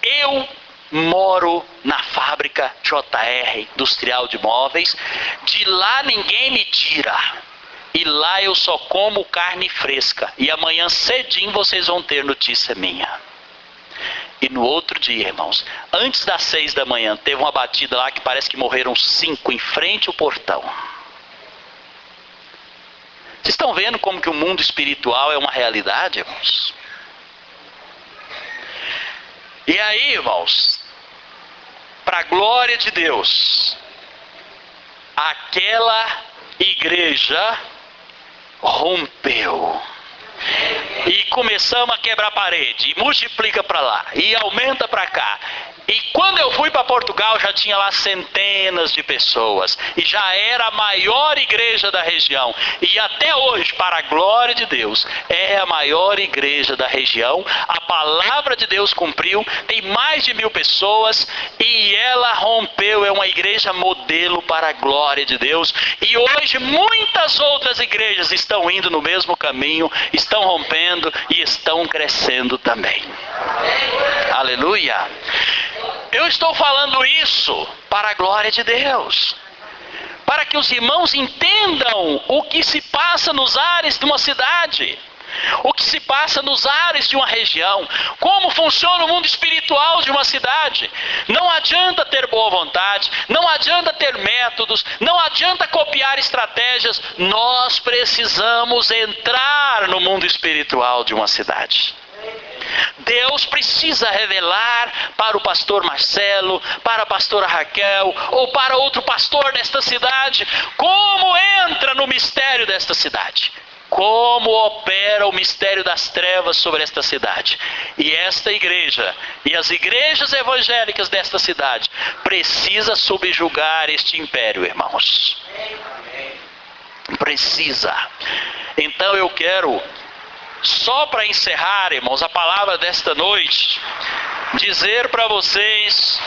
eu moro na fábrica JR, Industrial de Móveis. De lá ninguém me tira. E lá eu só como carne fresca. E amanhã cedinho vocês vão ter notícia minha. E no outro dia, irmãos, antes das 6 da manhã, teve uma batida lá que parece que morreram 5 em frente ao portão. Vocês estão vendo como que o mundo espiritual é uma realidade, irmãos? E aí, irmãos, para a glória de Deus, aquela igreja rompeu. E começamos a quebrar a parede, e multiplica para lá, e aumenta para cá. E quando eu fui para Portugal, já tinha lá centenas de pessoas. E já era a maior igreja da região. E até hoje, para a glória de Deus, é a maior igreja da região. A palavra de Deus cumpriu, tem mais de 1000 pessoas. E ela rompeu, é uma igreja modelo para a glória de Deus. E hoje muitas outras igrejas estão indo no mesmo caminho, estão rompendo e estão crescendo também. Aleluia! Eu estou falando isso para a glória de Deus, para que os irmãos entendam o que se passa nos ares de uma cidade, o que se passa nos ares de uma região, como funciona o mundo espiritual de uma cidade. Não adianta ter boa vontade, não adianta ter métodos, não adianta copiar estratégias. Nós precisamos entrar no mundo espiritual de uma cidade. Deus precisa revelar para o pastor Marcelo, para a pastora Raquel, ou para outro pastor desta cidade, como entra no mistério desta cidade, como opera o mistério das trevas sobre esta cidade. E esta igreja, e as igrejas evangélicas desta cidade, precisa subjugar este império, irmãos. Precisa. Então eu quero, só para encerrar, irmãos, a palavra desta noite, dizer para vocês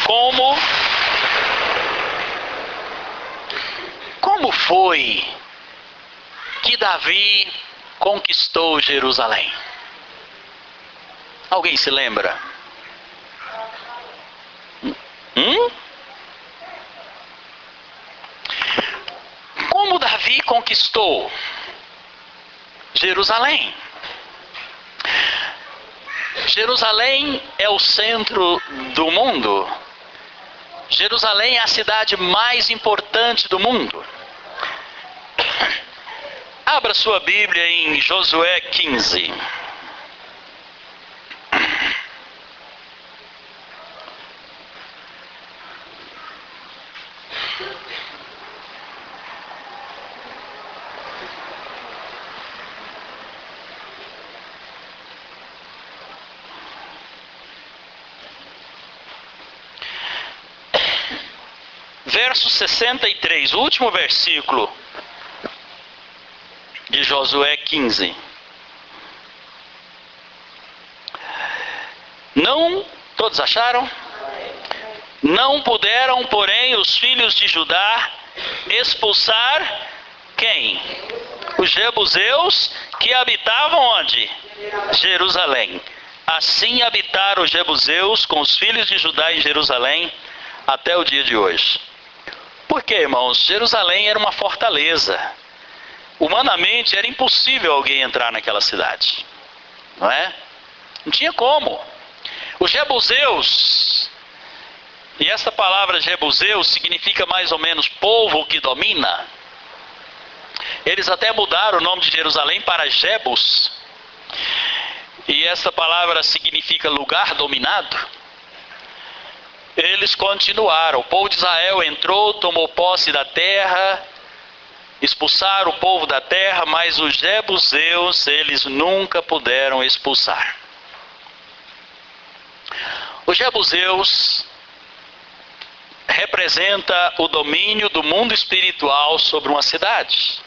como foi que Davi conquistou Jerusalém. Alguém se lembra? Como Davi conquistou Jerusalém? Jerusalém é o centro do mundo. Jerusalém é a cidade mais importante do mundo. Abra sua Bíblia em Josué 15. Verso 63, o último versículo de Josué 15. Não, todos acharam? Não puderam, porém, os filhos de Judá expulsar quem? Os jebuseus que habitavam onde? Jerusalém. Assim habitaram os jebuseus com os filhos de Judá em Jerusalém até o dia de hoje. Por quê, irmãos? Jerusalém era uma fortaleza. Humanamente era impossível alguém entrar naquela cidade, não é? Não tinha como. Os jebuseus, e essa palavra jebuseus significa mais ou menos povo que domina. Eles até mudaram o nome de Jerusalém para Jebus, e essa palavra significa lugar dominado. Eles continuaram. O povo de Israel entrou, tomou posse da terra, expulsaram o povo da terra, mas os jebuseus eles nunca puderam expulsar. Os jebuseus representa o domínio do mundo espiritual sobre uma cidade.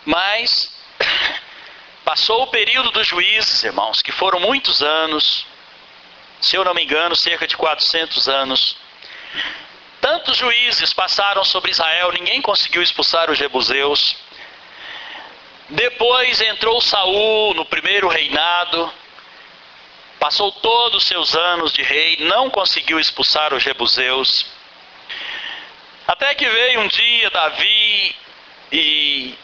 Mas passou o período dos juízes, irmãos, que foram muitos anos, se eu não me engano, cerca de 400 anos. Tantos juízes passaram sobre Israel, ninguém conseguiu expulsar os jebuseus. Depois entrou Saul no primeiro reinado, passou todos os seus anos de rei, não conseguiu expulsar os jebuseus. Até que veio um dia Davi, e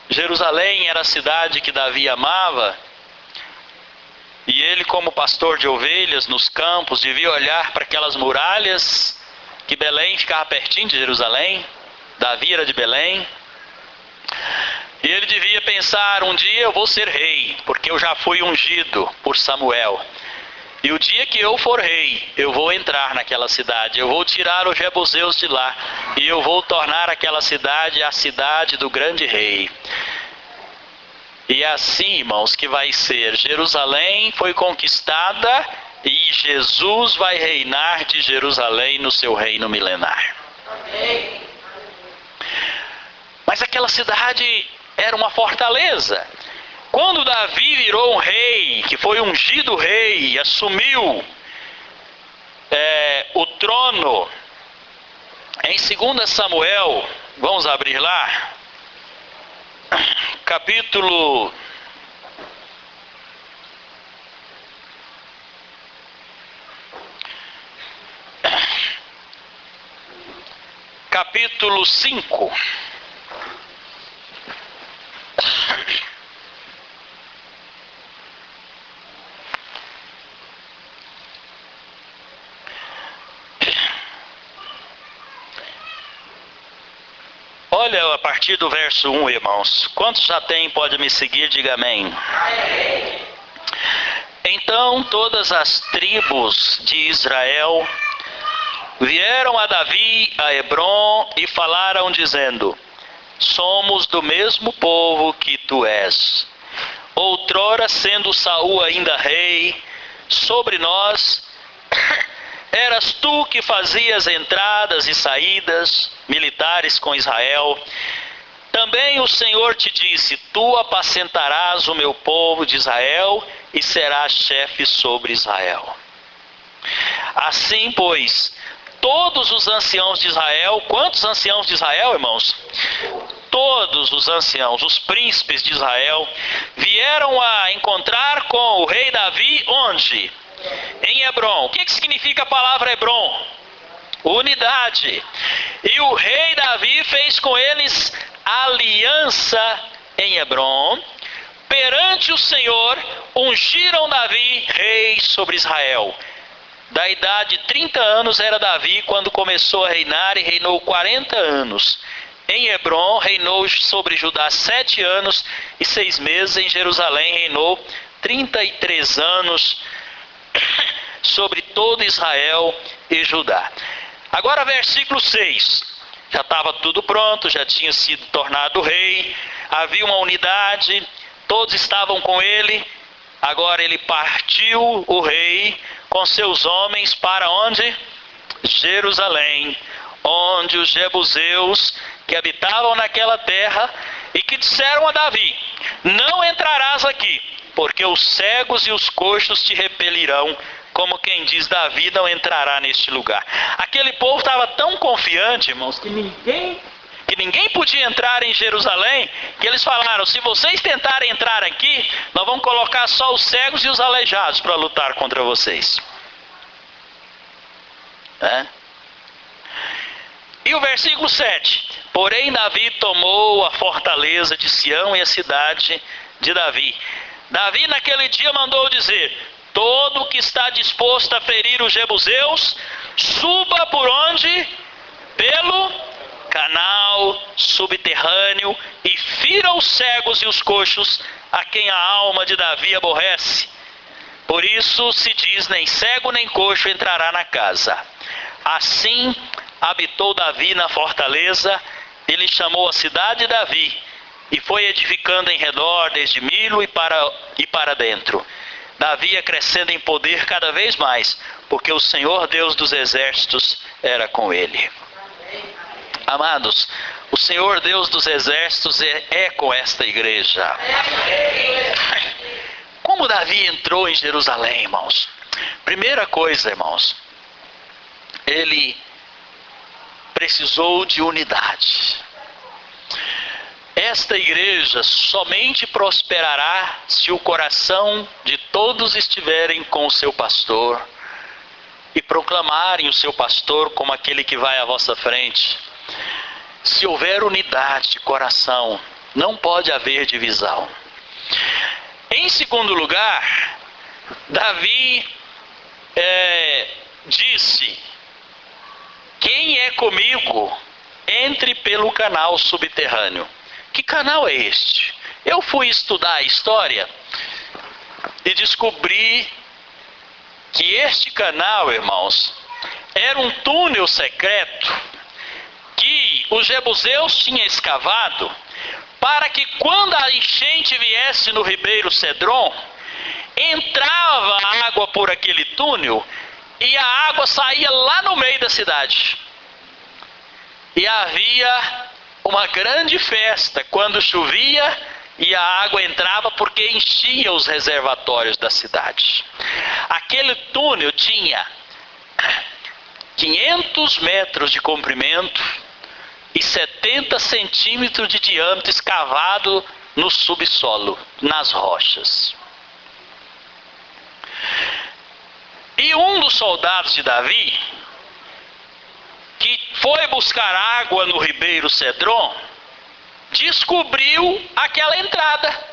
Jerusalém era a cidade que Davi amava, e ele, como pastor de ovelhas nos campos, devia olhar para aquelas muralhas, que Belém ficava pertinho de Jerusalém, Davi era de Belém, e ele devia pensar: um dia eu vou ser rei, porque eu já fui ungido por Samuel, e o dia que eu for rei, eu vou entrar naquela cidade, eu vou tirar os jebuseus de lá, e eu vou tornar aquela cidade a cidade do grande rei. E é assim, irmãos, que vai ser. Jerusalém foi conquistada e Jesus vai reinar de Jerusalém no seu reino milenar. Amém. Mas aquela cidade era uma fortaleza. Quando Davi virou um rei, que foi ungido rei, assumiu o trono, em 2 Samuel, vamos abrir lá, capítulo 5. Olha a partir do verso 1, irmãos. Quantos já tem, pode me seguir, diga amém. Amém. Então todas as tribos de Israel vieram a Davi a Hebrom e falaram dizendo: somos do mesmo povo que tu és. Outrora, sendo Saul ainda rei sobre nós, eras tu que fazias entradas e saídas militares com Israel. Também o Senhor te disse: tu apacentarás o meu povo de Israel e serás chefe sobre Israel. Assim, pois, todos os anciãos de Israel, quantos anciãos de Israel, irmãos? Todos os anciãos, os príncipes de Israel, vieram a encontrar com o rei Davi, onde? Em Hebrom. O que significa a palavra Hebrom? Unidade. E o rei Davi fez com eles aliança em Hebrom. Perante o Senhor, ungiram Davi rei sobre Israel. Da idade de 30 anos era Davi quando começou a reinar, e reinou 40 anos. Em Hebrom reinou sobre Judá 7 anos e 6 meses. Em Jerusalém reinou 33 anos sobre todo Israel e Judá. Agora versículo 6. Já estava tudo pronto, já tinha sido tornado rei, havia uma unidade, todos estavam com ele. Agora ele partiu, o rei, com seus homens para onde? Jerusalém, onde os jebuseus que habitavam naquela terra e que disseram a Davi: não entrarás aqui, porque os cegos e os coxos te repelirão, como quem diz: Davi não entrará neste lugar. Aquele povo estava tão confiante, irmãos, que ninguém podia entrar em Jerusalém, que eles falaram: se vocês tentarem entrar aqui, nós vamos colocar só os cegos e os aleijados para lutar contra vocês. E o versículo 7. Porém Davi tomou a fortaleza de Sião e a cidade de Davi. Davi naquele dia mandou dizer: todo que está disposto a ferir os jebuseus, suba por onde? Pelo canal subterrâneo, e fira os cegos e os coxos, a quem a alma de Davi aborrece. Por isso se diz: nem cego nem coxo entrará na casa. Assim habitou Davi na fortaleza. Ele chamou a cidade de Davi e foi edificando em redor, desde Milo e para dentro. Davi ia crescendo em poder cada vez mais, porque o Senhor Deus dos exércitos era com ele. Amados, o Senhor Deus dos exércitos é com esta igreja. Como Davi entrou em Jerusalém, irmãos? Primeira coisa, irmãos, ele precisou de unidade. Esta igreja somente prosperará se o coração de todos estiverem com o seu pastor e proclamarem o seu pastor como aquele que vai à vossa frente. Se houver unidade de coração, não pode haver divisão. Em segundo lugar, Davi disse: quem é comigo, entre pelo canal subterrâneo. Que canal é este? Eu fui estudar a história e descobri que este canal, irmãos, era um túnel secreto que os jebuseus tinham escavado para que quando a enchente viesse no ribeiro Cedron, entrava a água por aquele túnel e a água saía lá no meio da cidade. E havia uma grande festa quando chovia e a água entrava, porque enchia os reservatórios da cidade. Aquele túnel tinha 500 metros de comprimento e 70 centímetros de diâmetro, escavado no subsolo, nas rochas. E um dos soldados de Davi, que foi buscar água no ribeiro Cedron, descobriu aquela entrada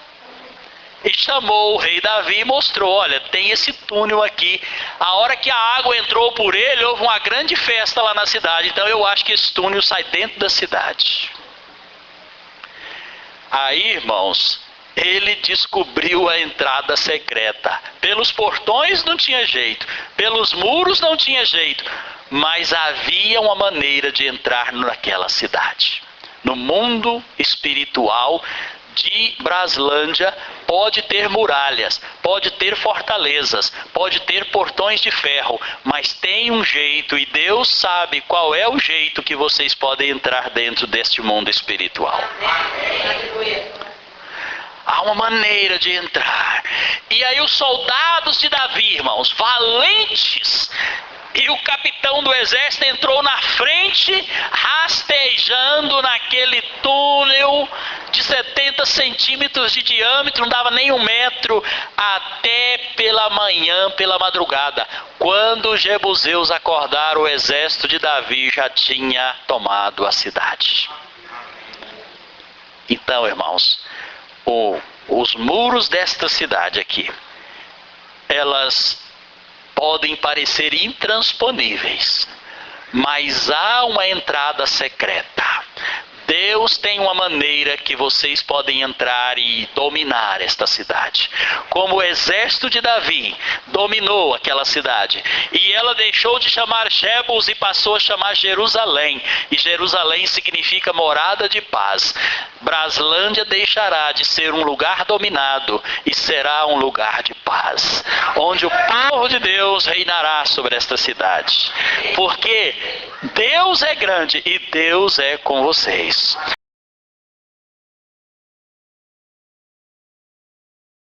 e chamou o rei Davi e mostrou: olha, tem esse túnel aqui. A hora que a água entrou por ele, houve uma grande festa lá na cidade, então eu acho que esse túnel sai dentro da cidade. Aí, irmãos, ele descobriu a entrada secreta. Pelos portões não tinha jeito, pelos muros não tinha jeito, mas havia uma maneira de entrar naquela cidade. No mundo espiritual, de Braslândia pode ter muralhas, pode ter fortalezas, pode ter portões de ferro, mas tem um jeito, e Deus sabe qual é o jeito que vocês podem entrar dentro deste mundo espiritual. Há uma maneira de entrar. E aí os soldados de Davi, irmãos, valentes, e o capitão do exército entrou na frente, rastejando naquele túnel de 70 centímetros de diâmetro, não dava nem 1 metro, até pela manhã, pela madrugada. Quando os jebuseus acordaram, o exército de Davi já tinha tomado a cidade. Então, irmãos, os muros desta cidade aqui, elas podem parecer intransponíveis, mas há uma entrada secreta. Deus tem uma maneira que vocês podem entrar e dominar esta cidade. Como o exército de Davi dominou aquela cidade, e ela deixou de chamar Jebus e passou a chamar Jerusalém, e Jerusalém significa morada de paz. Braslândia deixará de ser um lugar dominado e será um lugar de paz, onde o povo de Deus reinará sobre esta cidade, porque Deus é grande e Deus é com vocês.